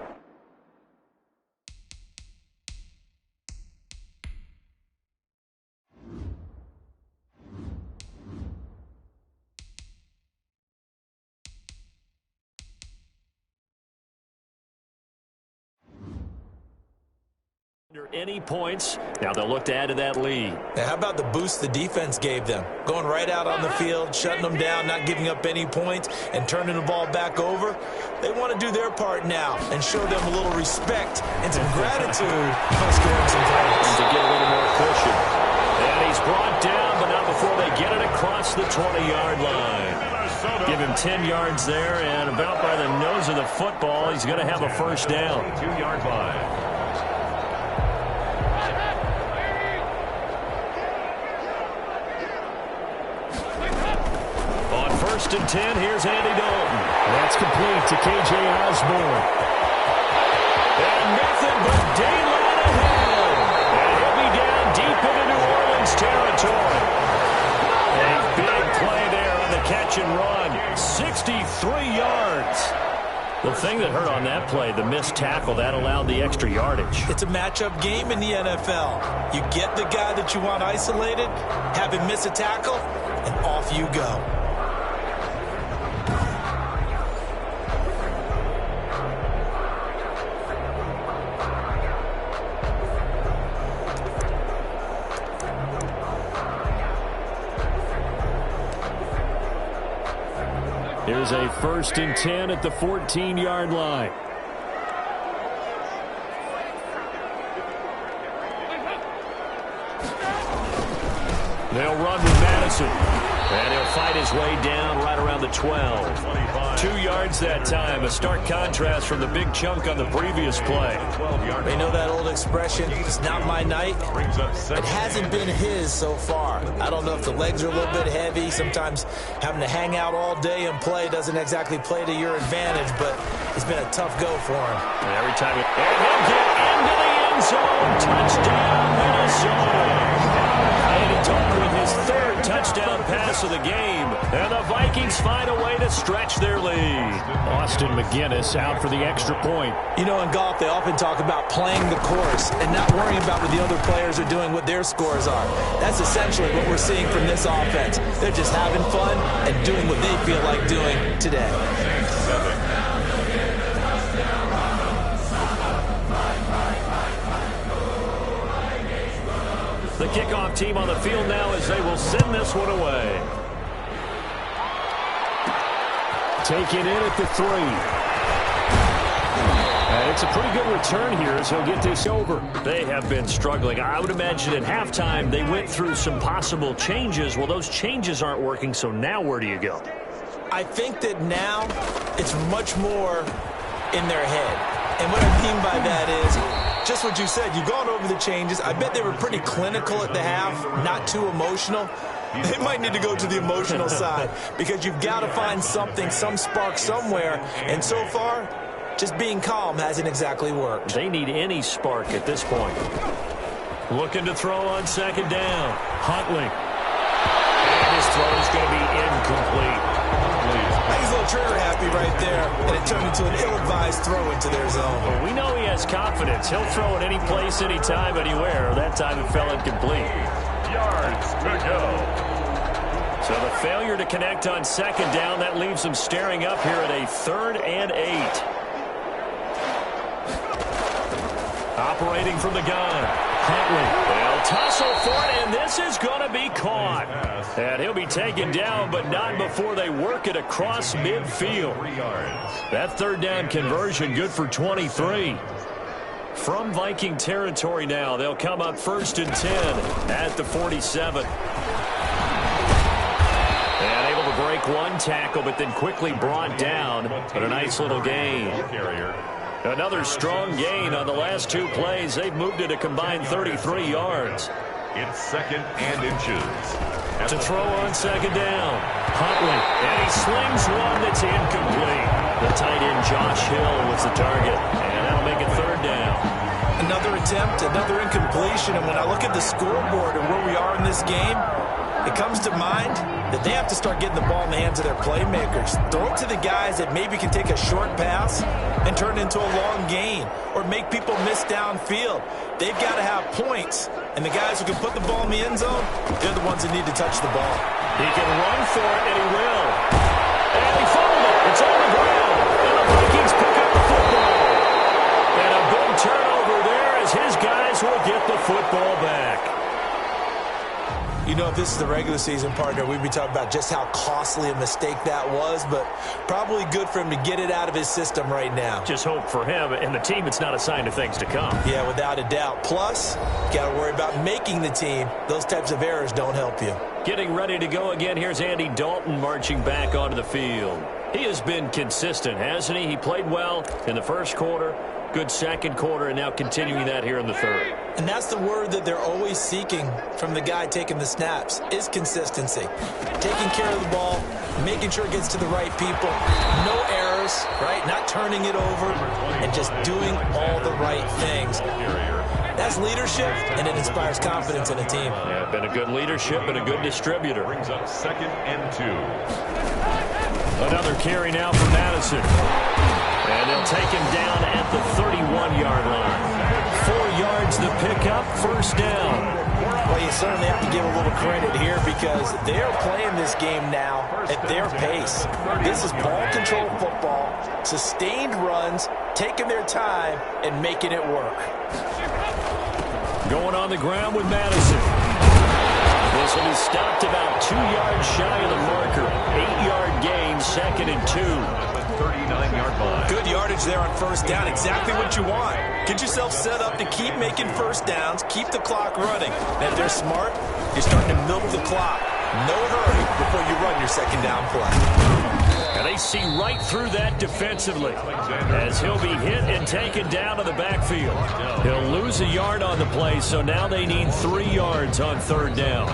Any points. Now they'll look to add to that lead. Now, how about the boost the defense gave them? Going right out on the field, shutting them down, not giving up any points, and turning the ball back over. They want to do their part now and show them a little respect and some gratitude by scoring some points. To get a little more cushion. And he's brought down, but not before they get it across the 20-yard line. Give him 10 yards there, and about by the nose of the football, he's going to have a first down. 2-yard line. First and 10, here's Andy Dalton. That's complete to K.J. Osborne. And nothing but daylight ahead. And he'll be down deep into New Orleans territory. A big play there on the catch and run. 63 yards. The thing that hurt on that play, the missed tackle, that allowed the extra yardage. It's a matchup game in the NFL. You get the guy that you want isolated, have him miss a tackle, and off you go. Here's a 1st and 10 at the 14-yard line. They'll run with Madison. And he'll fight his way down right around the 12. 2 yards that time. A stark contrast from the big chunk on the previous play. They know that old expression, it's not my night. It hasn't been his so far. I don't know if the legs are a little bit heavy. Sometimes having to hang out all day and play doesn't exactly play to your advantage, but it's been a tough go for him. And every time and he'll get into the end zone. Touchdown, Minnesota. Andy Dalton with his 3rd touchdown pass of the game. And the Vikings find a way to stretch their lead. Austin McGinnis out for the extra point. You know, in golf, they often talk about playing the course and not worrying about what the other players are doing, what their scores are. That's essentially what we're seeing from this offense. They're just having fun and doing what they feel like doing today. The kickoff team on the field now as they will send this one away. Taken in at the 3. And it's a pretty good return here as he'll get this over. They have been struggling. I would imagine at halftime they went through some possible changes. Well, those changes aren't working, so now where do you go? I think that now it's much more in their head. And what I mean by that is just what you said. You've gone over the changes. I bet they were pretty clinical at the half, not too emotional. They might need to go to the emotional side because you've got to find something, some spark somewhere. And so far, just being calm hasn't exactly worked. They need any spark at this point. Looking to throw on second down. Huntley. And his throw is going to be incomplete. He's a little trigger happy right there, and it turned into an ill-advised throw into their zone. Well, we know he has confidence. He'll throw it any place, anytime, anywhere. That time it fell incomplete. Yards to go. So the failure to connect on second down, that leaves them staring up here at a 3rd and 8. Operating from the gun. Huntley. They'll tussle for it, and this is going to be caught. And he'll be taken down, but not before they work it across midfield. That 3rd down conversion good for 23. From Viking territory now, they'll come up 1st and 10 at the 47. And able to break one tackle, but then quickly brought down. But a nice little gain. Another strong gain on the last 2 plays. They've moved it a combined 33 yards. It's 2nd and inches. To throw on second down. Huntley. And he slings one that's incomplete. The tight end Josh Hill was the target. And that'll make it 3rd down. Another attempt, another incompletion. And when I look at the scoreboard and where we are in this game, it comes to mind that they have to start getting the ball in the hands of their playmakers. Throw it to the guys that maybe can take a short pass and turn it into a long gain or make people miss downfield. They've got to have points. And the guys who can put the ball in the end zone, they're the ones that need to touch the ball. He can run for it, and he will. And he fumbled it. It's on the ground. And the Vikings pick up the football. And a big turnover there as his guys will get the football back. You know, if this is the regular season, partner, we'd be talking about just how costly a mistake that was, but probably good for him to get it out of his system right now. Just hope for him and the team it's not a sign of things to come. Yeah, without a doubt. Plus, got to worry about making the team. Those types of errors don't help you. Getting ready to go again. Here's Andy Dalton marching back onto the field. He has been consistent, hasn't he? He played well in the first quarter, good second quarter, and now continuing that here in the third. And that's the word that they're always seeking from the guy taking the snaps, is consistency. Taking care of the ball, making sure it gets to the right people, no errors, right? Not turning it over, and just doing all the right things. That's leadership, and it inspires confidence in a team. Yeah, been a good leadership and a good distributor. Brings up 2nd and 2. Another carry now for Madison. And they'll take him down at the 31-yard line. 4 yards to pick up, 1st down. Well, you certainly have to give a little credit here because they're playing this game now at their pace. This is ball control football, sustained runs, taking their time, and making it work. Going on the ground with Madison. This one is stopped about 2 yards shy of the marker. 8-yard gain, 2nd and 2. 39-yard line. Good yardage there on 1st down. Exactly what you want. Get yourself set up to keep making 1st downs, keep the clock running. And if they're smart, you're starting to milk the clock. No hurry before you run your 2nd down play. And they see right through that defensively as he'll be hit and taken down to the backfield. He'll lose a yard on the play, so now they need 3 yards on 3rd down.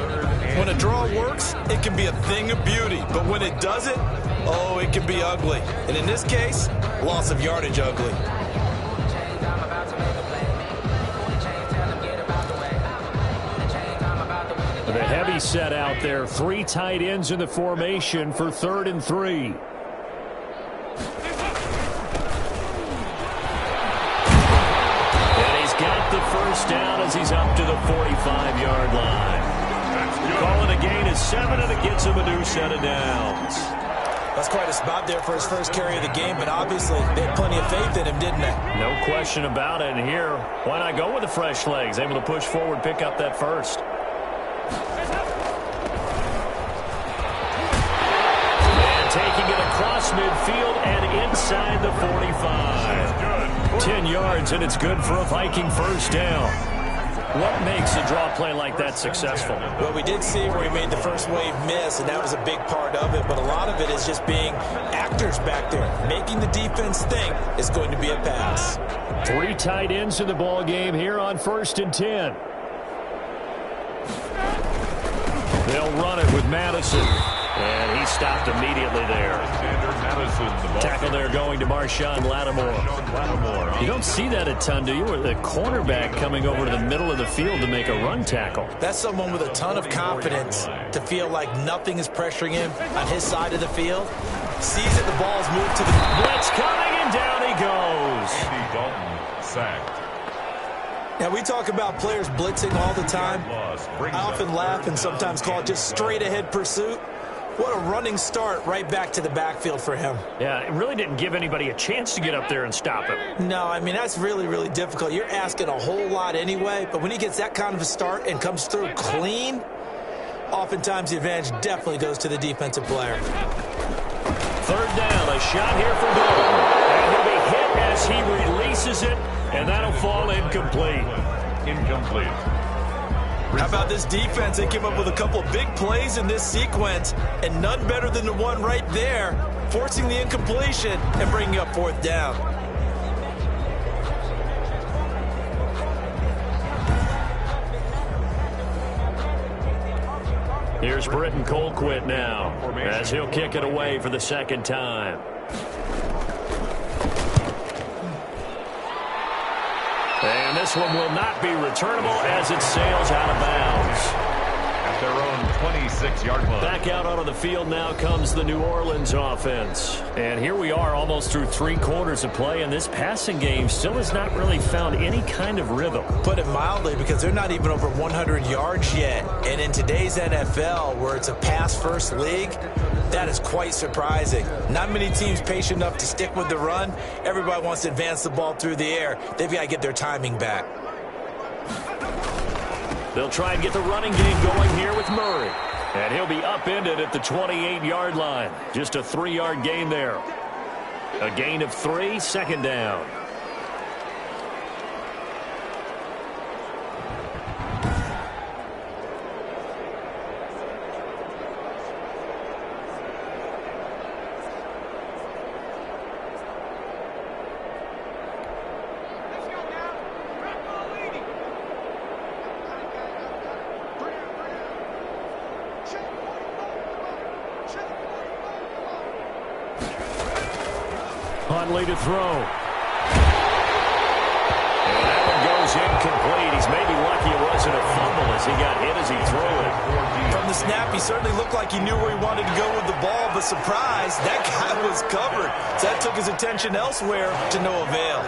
When a draw works, it can be a thing of beauty. But when it doesn't, oh, it can be ugly. And in this case, loss of yardage ugly. The heavy set out there. 3 tight ends in the formation for 3rd and 3. And he's got the 1st down as he's up to the 45-yard line. Calling a gain of 7, and it gets him a new set of downs. That's quite a spot there for his first carry of the game, but obviously they had plenty of faith in him, didn't they? No question about it. And here, why not go with the fresh legs? Able to push forward, pick up that 1st. across midfield and inside the 45. 10 yards, and it's good for a Viking first down. What makes a draw play like that successful? Well, we did see where he made the first wave miss, and that was a big part of it. But a lot of it is just being actors back there, making the defense think it's going to be a pass. 3 tight ends in the ball game here on 1st and 10. They'll run it with Madison. And he stopped immediately there. Tackle there going to Marshawn Lattimore. You don't see that a ton, do you? Or the cornerback coming over to the middle of the field to make a run tackle. That's someone with a ton of confidence to feel like nothing is pressuring him on his side of the field. Sees that the ball's moved to the blitz coming, and down he goes. Andy Dalton sacked. Now, we talk about players blitzing all the time. I often laugh and sometimes call it just straight-ahead pursuit. What a running start right back to the backfield for him. Yeah, it really didn't give anybody a chance to get up there and stop him. No, I mean, that's really, really difficult. You're asking a whole lot anyway, but when he gets that kind of a start and comes through clean, oftentimes the advantage definitely goes to the defensive player. 3rd down, a shot here for Dalton. And he'll be hit as he releases it, and that'll fall incomplete. Incomplete. How about this defense? They came up with a couple of big plays in this sequence, and none better than the one right there, forcing the incompletion and bringing up 4th down. Here's Britton Colquitt now, as he'll kick it away for the 2nd time. And this one will not be returnable as it sails out of bounds. At their own 26-yard line. Back out onto the field now comes the New Orleans offense. And here we are almost through 3 quarters of play, and this passing game still has not really found any kind of rhythm. Put it mildly, because they're not even over 100 yards yet. And in today's NFL, where it's a pass-first league, that is quite surprising. Not many teams patient enough to stick with the run. Everybody wants to advance the ball through the air. They've got to get their timing back. They'll try and get the running game going here with Murray. And he'll be upended at the 28-yard line. Just a 3-yard gain there. A gain of 3, 2nd down. Huntley to throw. And that one goes incomplete. He's maybe lucky it wasn't a fumble as he got hit as he threw it. From the snap, he certainly looked like he knew where he wanted to go with the ball, but surprise, that guy was covered. So that took his attention elsewhere to no avail.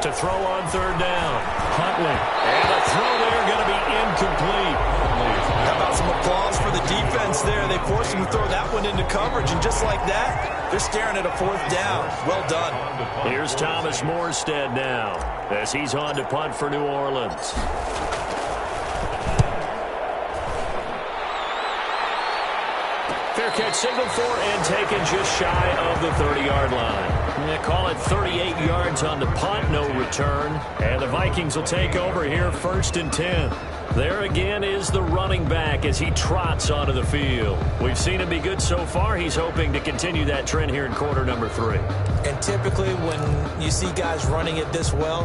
To throw on 3rd down. Huntley. And the throw there going to be incomplete. How about some applause for the defense there? They forced him to throw that one into coverage, and just like that, they're staring at a 4th down. Well done. Here's Thomas Morstead now as he's on to punt for New Orleans. Fair catch signaled for and taken just shy of the 30-yard line. They call it 38 yards on the punt, no return. And the Vikings will take over here 1st and 10. There again is the running back as he trots onto the field. We've seen him be good so far. He's hoping to continue that trend here in quarter number 3. And typically when you see guys running it this well,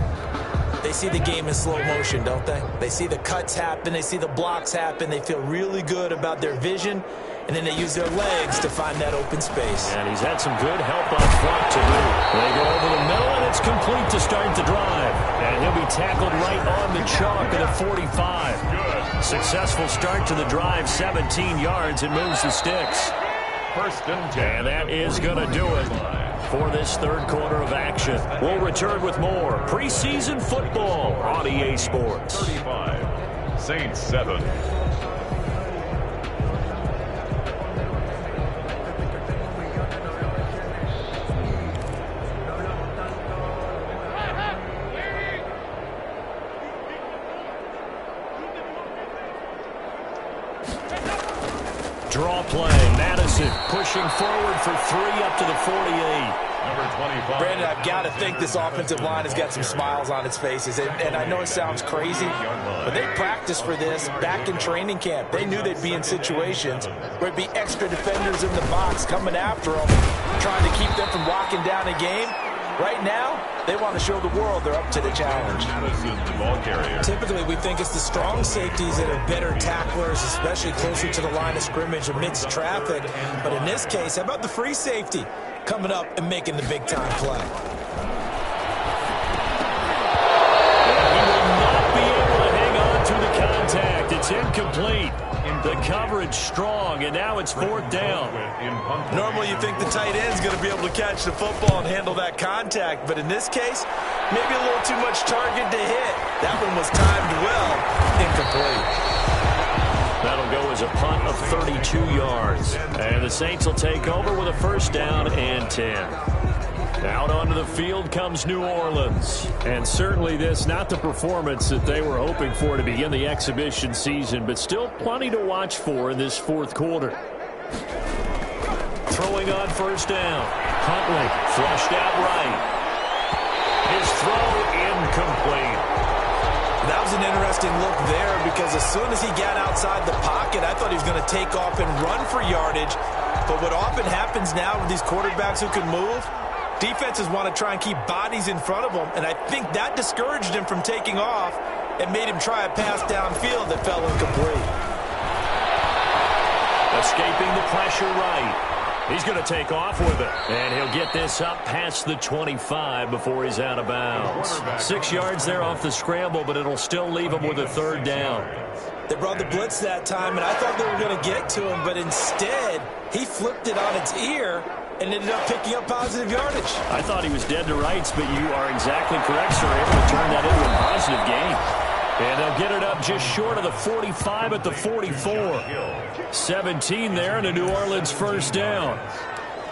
they see the game in slow motion, don't they? They see the cuts happen. They see the blocks happen. They feel really good about their vision. And then they use their legs to find that open space. And he's had some good help up front to do. They go over the middle, and it's complete to start the drive. And he'll be tackled right on the chalk at a 45. Successful start to the drive, 17 yards, and moves the sticks. 1st and 10. And that is going to do it for this 3rd quarter of action. We'll return with more preseason football on EA Sports. 35, Saints 7. Draw play. Madison pushing forward for 3 up to the 48. Number 25. Brandon, I've got to think this offensive line has got some smiles on its faces. And I know it sounds crazy, but they practiced for this back in training camp. They knew they'd be in situations where it'd be extra defenders in the box coming after them, trying to keep them from locking down a game. Right now, they want to show the world they're up to the challenge. Madison, the ball carrier. Typically, we think it's the strong safeties that are better tacklers, especially closer to the line of scrimmage amidst traffic. But in this case, how about the free safety coming up and making the big-time play? He will not be able to hang on to the contact. It's incomplete. The coverage strong, and now it's 4th down. Normally, you think the tight end's going to be able to catch the football and handle that contact, but in this case, maybe a little too much target to hit. That one was timed well, incomplete. That'll go as a punt of 32 yards. And the Saints will take over with a 1st down and 10. Out onto the field comes New Orleans. And certainly this, not the performance that they were hoping for to begin the exhibition season, but still plenty to watch for in this 4th quarter. Throwing on 1st down. Huntley flushed out right. His throw incomplete. That was an interesting look there because as soon as he got outside the pocket, I thought he was going to take off and run for yardage. But what often happens now with these quarterbacks who can move, defenses want to try and keep bodies in front of them, and I think that discouraged him from taking off and made him try a pass downfield that fell incomplete. Escaping the pressure right. He's going to take off with it, and he'll get this up past the 25 before he's out of bounds. 6 yards there off the scramble, but it'll still leave him with a 3rd down. They brought the blitz that time, and I thought they were going to get to him, but instead, he flipped it on its ear and ended up picking up positive yardage. I thought he was dead to rights, but you are exactly correct, sir. Able to turn that into a positive gain. And they'll get it up just short of the 45 at the 44. 17 there, and a New Orleans 1st down.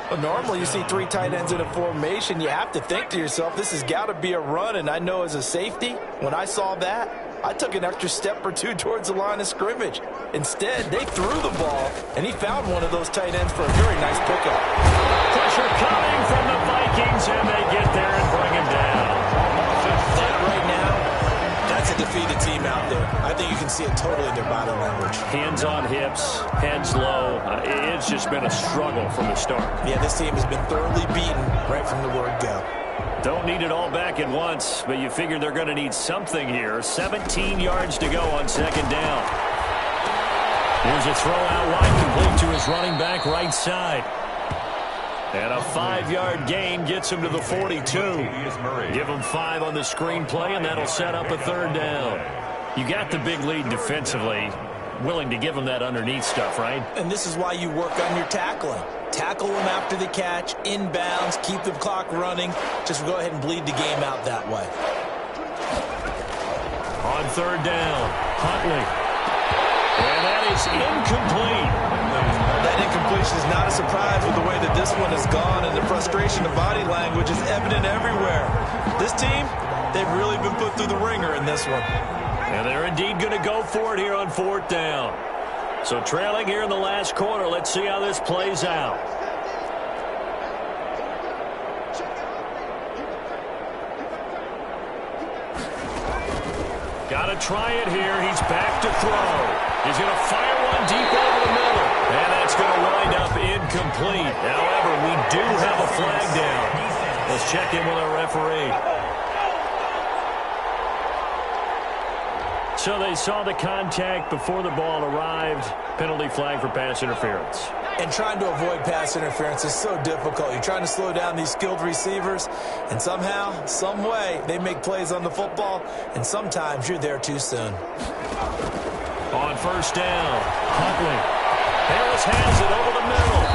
Well, normally you see 3 tight ends in a formation. You have to think to yourself, this has got to be a run. And I know as a safety, when I saw that, I took an extra step or 2 towards the line of scrimmage. Instead, they threw the ball, and he found one of those tight ends for a very nice pickup. Pressure coming from the Vikings, and they get there and bring him down. Right now, that's a defeated team out there. I think you can see it totally in their body language. Hands on hips, heads low. It's just been a struggle from the start. Yeah, this team has been thoroughly beaten right from the word go. Don't need it all back at once, but you figure they're going to need something here. 17 yards to go on 2nd down. Here's a throw out wide, complete to his running back right side. And a 5-yard gain gets him to the 42. Give him 5 on the screenplay, and that'll set up a 3rd down. You got the big lead defensively. Willing to give him that underneath stuff, right? And this is why you work on your tackling. Tackle them after the catch, inbounds, keep the clock running. Just go ahead and bleed the game out that way. On 3rd down, Huntley. And that is incomplete. That incompletion is not a surprise with the way that this one has gone, and the frustration of body language is evident everywhere. This team, they've really been put through the ringer in this one. And they're indeed going to go for it here on 4th down. So trailing here in the last quarter, let's see how this plays out. Got to try it here. He's back to throw. He's going to fire one deep over the middle. And that's going to wind up incomplete. However, we do have a flag down. Let's check in with our referee. So they saw the contact before the ball arrived. Penalty flag for pass interference. And trying to avoid pass interference is so difficult. You're trying to slow down these skilled receivers, and somehow, some way, they make plays on the football, and sometimes you're there too soon. On 1st down, Huntley. Harris has it over the middle.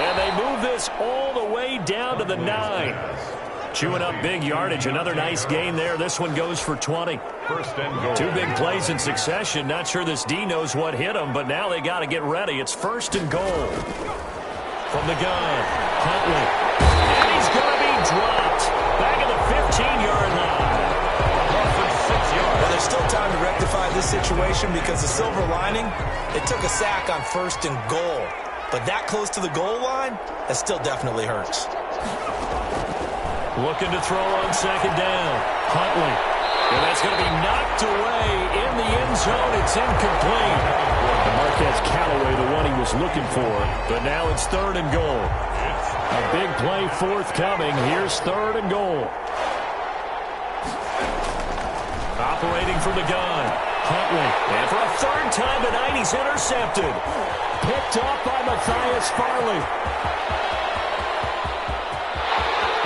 And they move this all the way down to the 9. Chewing up big yardage. Another nice gain there. This one goes for 20. 1st and goal. 2 big plays in succession. Not sure this D knows what hit him, but now they got to get ready. It's 1st and goal. From the gun, Huntley. And he's going to be dropped. Back at the 15-yard line. Well, there's still time to rectify this situation because the silver lining, it took a sack on 1st and goal. But that close to the goal line, that still definitely hurts. Looking to throw on 2nd down. Huntley. And that's going to be knocked away in the end zone. It's incomplete. And Marquez Callaway, the one he was looking for. But now it's 3rd and goal. A big play forthcoming. Here's 3rd and goal. Operating from the gun. Huntley. And for a 3rd time tonight, he's intercepted. Picked up by Matthias Farley.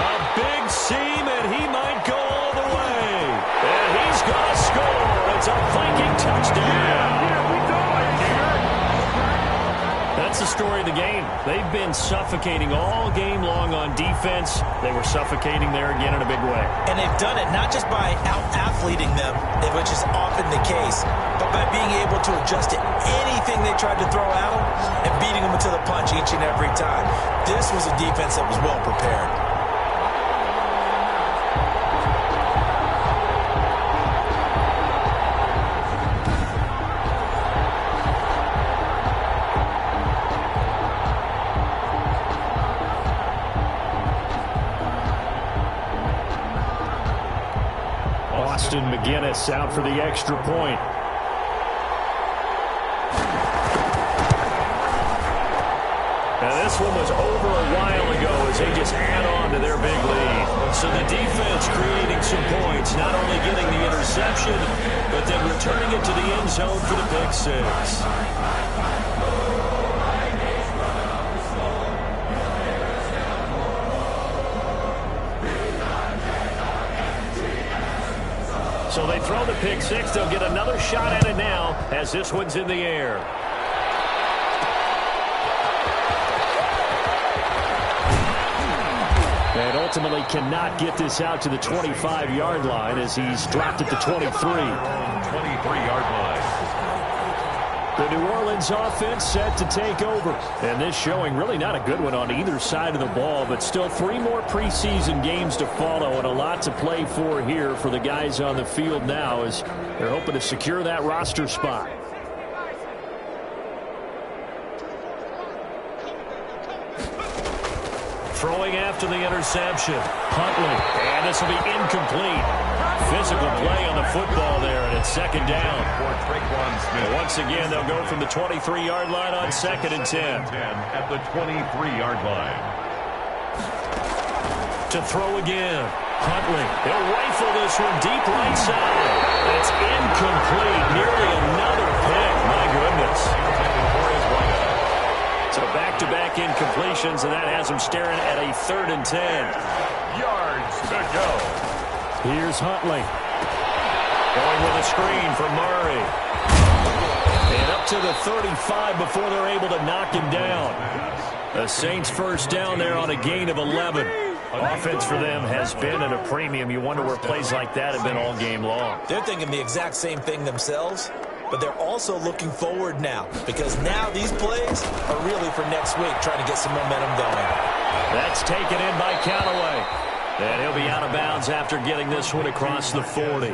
A big seam, and he might go all the way. And he's going to score. It's a Viking touchdown. That's the story of the game. They've been suffocating all game long on defense. They were suffocating there again in a big way. And they've done it not just by out-athleting them, which is often the case, but by being able to adjust to anything they tried to throw at them and beating them to the punch each and every time. This was a defense that was well prepared. McGinnis out for the extra point. Now this one was over a while ago as they just add on to their big lead. So the defense creating some points, not only getting the interception, but then returning it to the end zone for the pick 6. So they throw the pick 6. They'll get another shot at it now as this one's in the air. And ultimately cannot get this out to the 25-yard line as he's dropped at the 23. 23-yard line. The New Orleans offense set to take over. And this showing really not a good one on either side of the ball, but still 3 more preseason games to follow and a lot to play for here for the guys on the field now as they're hoping to secure that roster spot. Throwing after the interception. Huntley. And this will be incomplete. Physical play on the football there, and it's 2nd down. Once again, they'll go from the 23-yard line on 2nd and 10. At the 23-yard line. To throw again. Huntley. He'll rifle this one deep right side. It's incomplete. Nearly another pick. My goodness. So back-to-back incompletions, and that has him staring at a 3rd and 10. Yards to go. Here's Huntley. Going with a screen for Murray. And up to the 35 before they're able to knock him down. The Saints 1st down there on a gain of 11. Offense for them has been at a premium. You wonder where plays like that have been all game long. They're thinking the exact same thing themselves, but they're also looking forward now because now these plays are really for next week, trying to get some momentum going. That's taken in by Callaway. And he'll be out of bounds after getting this one across the 40.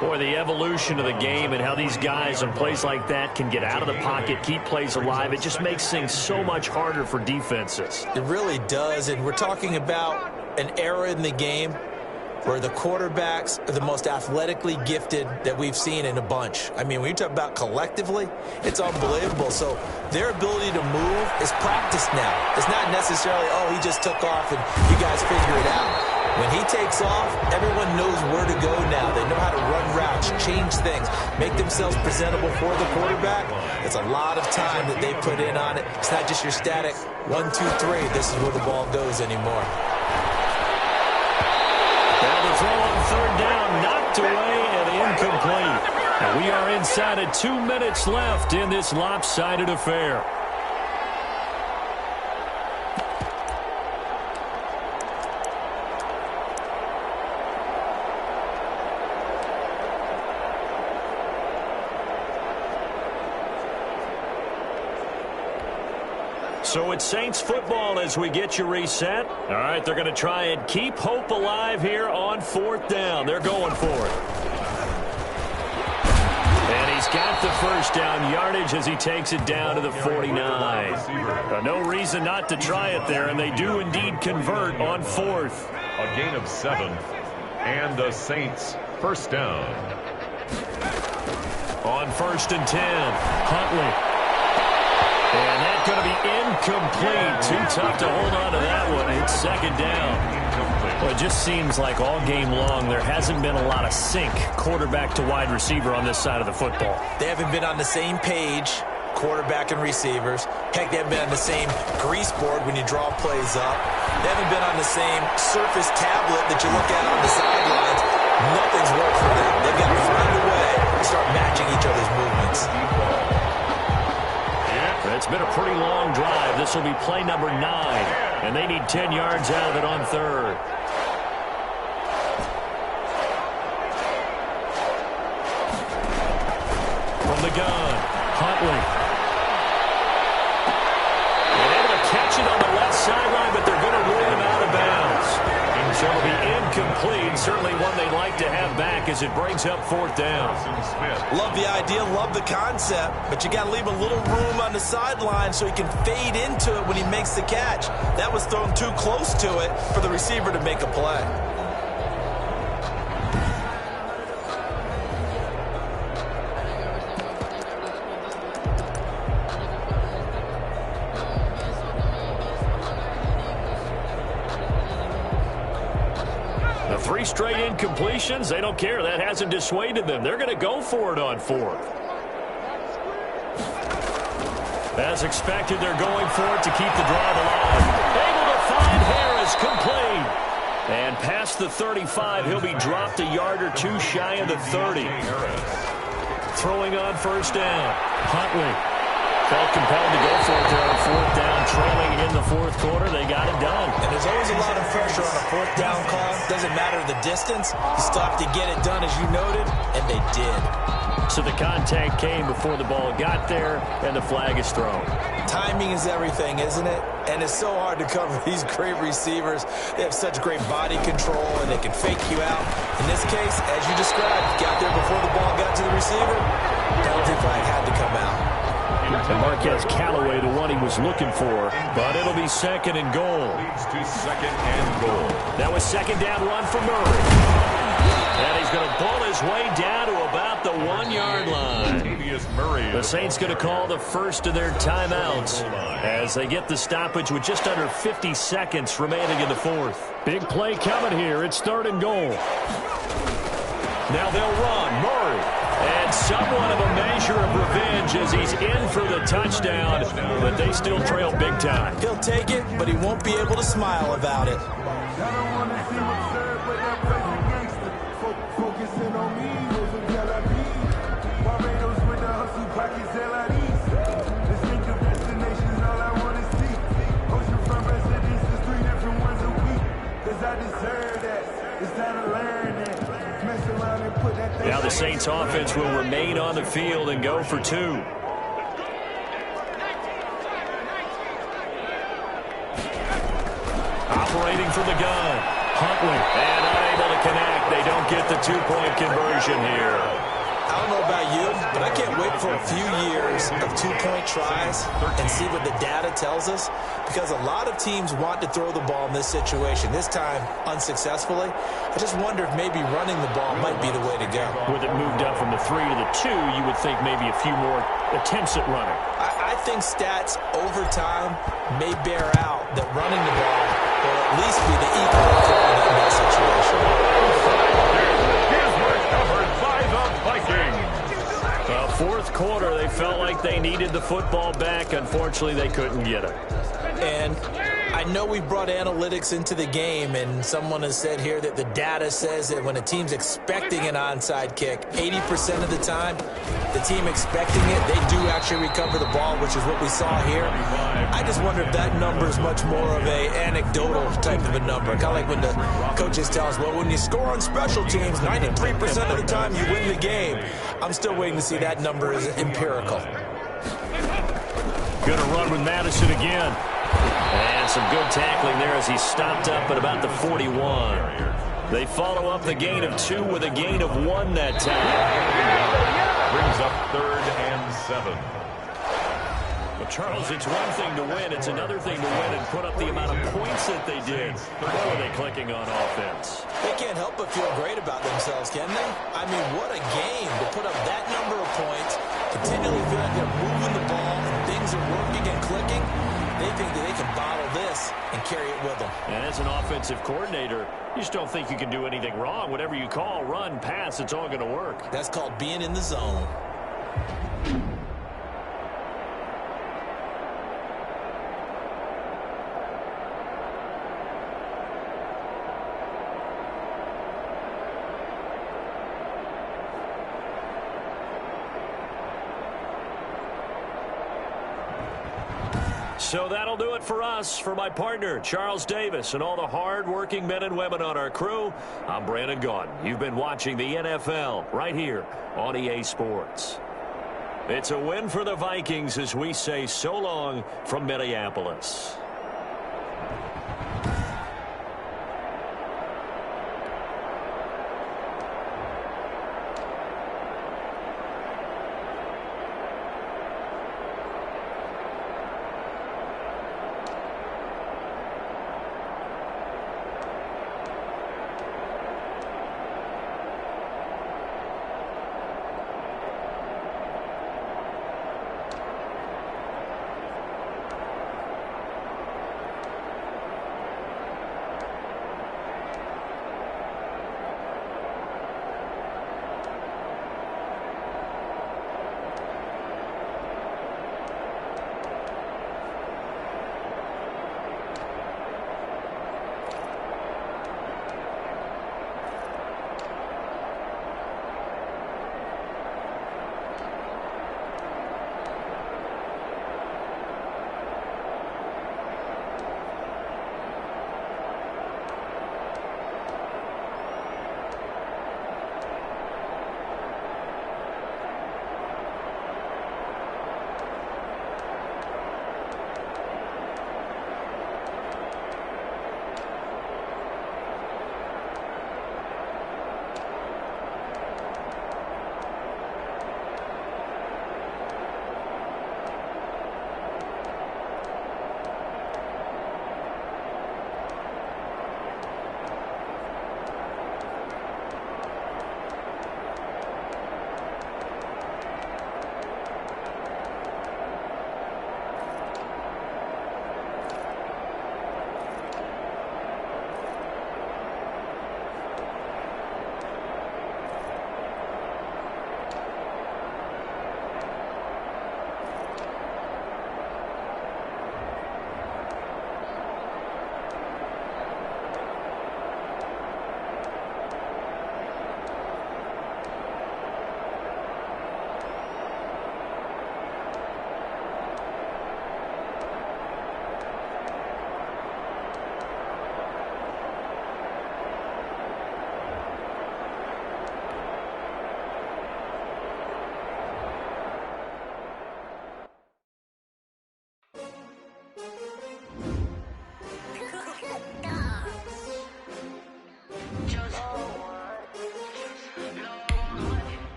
Boy, the evolution of the game and how these guys on plays like that can get out of the pocket, keep plays alive, it just makes things so much harder for defenses. It really does, and we're talking about an era in the game where the quarterbacks are the most athletically gifted that we've seen in a bunch. I mean, when you talk about collectively, it's unbelievable. So their ability to move is practiced now. It's not necessarily, oh, he just took off and you guys figure it out. When he takes off, everyone knows where to go now. They know how to run routes, change things, make themselves presentable for the quarterback. It's a lot of time that they put in on it. It's not just your static 1, 2, 3. This is where the ball goes anymore. Throw on 3rd down, knocked away and incomplete. And we are inside of 2 minutes left in this lopsided affair. So it's Saints football as we get you reset. All right, they're going to try and keep hope alive here on 4th down. They're going for it. up the first down yardage as he takes it down to the 49. No reason not to try it there, and they do indeed convert on fourth. A gain of 7, and the Saints first down. On 1st and 10, Huntley. And that's going to be incomplete. Too tough to hold on to that one. It's second down. Well, it just seems like all game long there hasn't been a lot of sync quarterback to wide receiver on this side of the football. They haven't been on the same page, quarterback and receivers. Heck, they haven't been on the same grease board when you draw plays up. They haven't been on the same surface tablet that you look at on the sidelines. Nothing's worked for them. They've got to find a way to start matching each other's movements. It's been a pretty long drive. This will be play number 9, and they need 10 yards out of it on third. From the gun, Huntley. And able to catch it on the left sideline, but they're going to rule him out of bounds. So it'll be incomplete. Certainly one they'd like to have back as it brings up 4th down. Love the idea, love the concept, but you got to leave a little room on the sideline so he can fade into it when he makes the catch. That was thrown too close to it for the receiver to make a play. Three straight incompletions. They don't care. That hasn't dissuaded them. They're going to go for it on 4th. As expected, they're going for it to keep the drive alive. Able to find Harris, complete. And past the 35, he'll be dropped a yard or two shy of the 30. Throwing on 1st down. Huntley. Felt compelled to go for it there on 4th down, trailing in the 4th quarter. They got it done. And there's always a lot of pressure on a 4th down call. Doesn't matter the distance. You stop to get it done, as you noted, and they did. So the contact came before the ball got there, and the flag is thrown. Timing is everything, isn't it? And it's so hard to cover these great receivers. They have such great body control, and they can fake you out. In this case, as you described, got there before the ball got to the receiver. Penalty flag had to come out. And Marquez Callaway, the one he was looking for, but it'll be 2nd and goal. Leads to 2nd and goal. That was 2nd down run for Murray. And he's going to pull his way down to about the 1-yard line. The Saints going to call the first of their timeouts as they get the stoppage with just under 50 seconds remaining in the 4th. Big play coming here. It's 3rd and goal. Now they'll run. Murray. And somewhat of a measure of revenge as he's in for the touchdown, but they still trail big time. He'll take it, but he won't be able to smile about it. Now the Saints offense will remain on the field and go for 2. Operating from the gun, Huntley, and unable to connect. They don't get the 2-point conversion here. I don't know about you, but I can't wait for a few years of 2-point tries and see what the data tells us, because a lot of teams want to throw the ball in this situation, this time unsuccessfully. I just wonder if maybe running the ball might be the way to go. With it moved up from the 3 to the 2, you would think maybe a few more attempts at running. I think stats over time may bear out that running the ball will at least be the equal equivalent in that situation. Fourth quarter, they felt like they needed the football back. Unfortunately, they couldn't get it. And I know we brought analytics into the game, and someone has said here that the data says that when a team's expecting an onside kick, 80% of the time, the team expecting it, they do actually recover the ball, which is what we saw here. I just wonder if that number is much more of a anecdotal type of a number. Kind of like when the coaches tell us, well, when you score on special teams, 93% of the time you win the game. I'm still waiting to see that number is empirical. Going to run with Madison again. And some good tackling there as he stopped up at about the 41. They follow up the gain of 2 with a gain of 1 that time. Brings up 3rd and 7. Well, Charles, it's one thing to win. It's another thing to win and put up the amount of points that they did. But what were they clicking on offense? They can't help but feel great about themselves, can they? I mean, what a game to put up that number of points, continually feel like they're moving the ball, things are working and clicking. They think that they can bottle this and carry it with them. And as an offensive coordinator, you just don't think you can do anything wrong. Whatever you call, run, pass, it's all going to work. That's called being in the zone. So that'll do it for us. For my partner, Charles Davis, and all the hard-working men and women on our crew, I'm Brandon Gaudin. You've been watching the NFL right here on EA Sports. It's a win for the Vikings as we say so long from Minneapolis.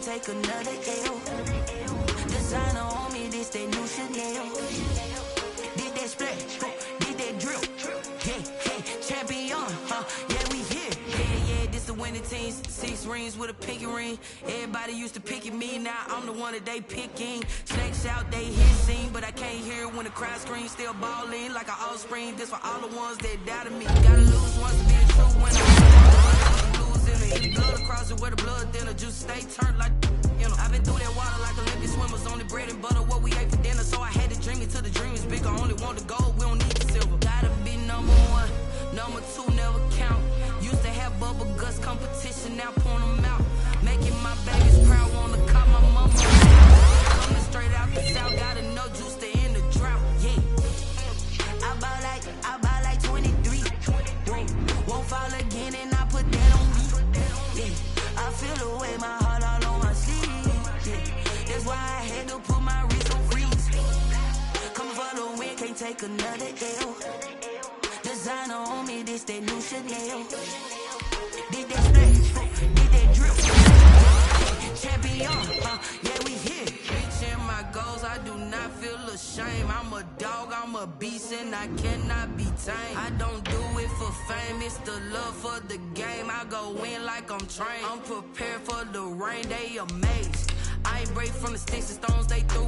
Take another L. Designer on me, this that new Chanel. Did that splash, did that drill. Yeah, champion, yeah, we here. Yeah, this the winning team. 6 rings with a pinky ring. Everybody used to pick at me, now I'm the one that they picking. Snakes out, they hit scene, but I can't hear it when the crowd screams. Still balling like an offspring. This for all the ones that doubted me. Gotta lose once to be true when I'm losing. Blood across it where the blood thinner. Juice stay turned like, you know. I've been through that water like Olympic swimmers. Only bread and butter, what we ate for dinner. So I had to dream it till the dream is big. I only want the gold, we don't need the silver. Gotta be number 1, number 2 never count. Used to have bubble guts competition, now point them out. Making my babies proud, wanna call my mama. Coming straight out the south, got enough juice to end the drought. Yeah, I buy like 23. Won't fall again and I put that on me. That's why I had to put my wrist on freeze. Coming for the win, can't take another L. Designer on me, this that new Chanel. Did that splash, did that drip. Champion, yeah, we here. Reaching my goals, I do not feel ashamed. I'm a dog, I'm a beast, and I cannot be tamed. I don't do it for fame, it's the love for the game. I go in like I'm trained. I'm prepared for the rain, they amazed. I ain't break from the sticks and stones they threw.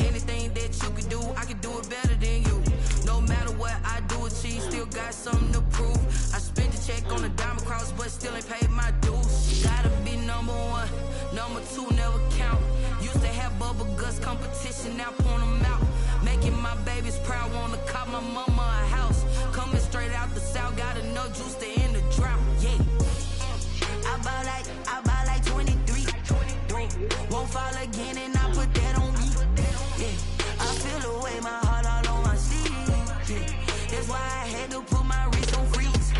Anything that you can do, I can do it better than you. No matter what I do achieve, still got something to prove. I spent the check on the diamond cross, but still ain't paid my dues. Gotta be number one, number two never count. Used to have bubble guts competition, now point them out. Making my babies proud, wanna cop my mama a house. Coming straight out the south, got enough juice to end the drought. Yeah, I buy like 23. Won't fall again, and I put that on me. Yeah, I feel the way, my heart all on my sleeve. Yeah, that's why I had to put my wrist on freeze.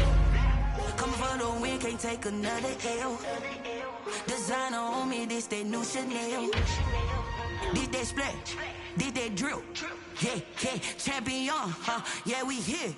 Coming for the win, can't take another L. Designer on me, this that new Chanel. Did that splash, did that drip. Yeah, champion, yeah, we here.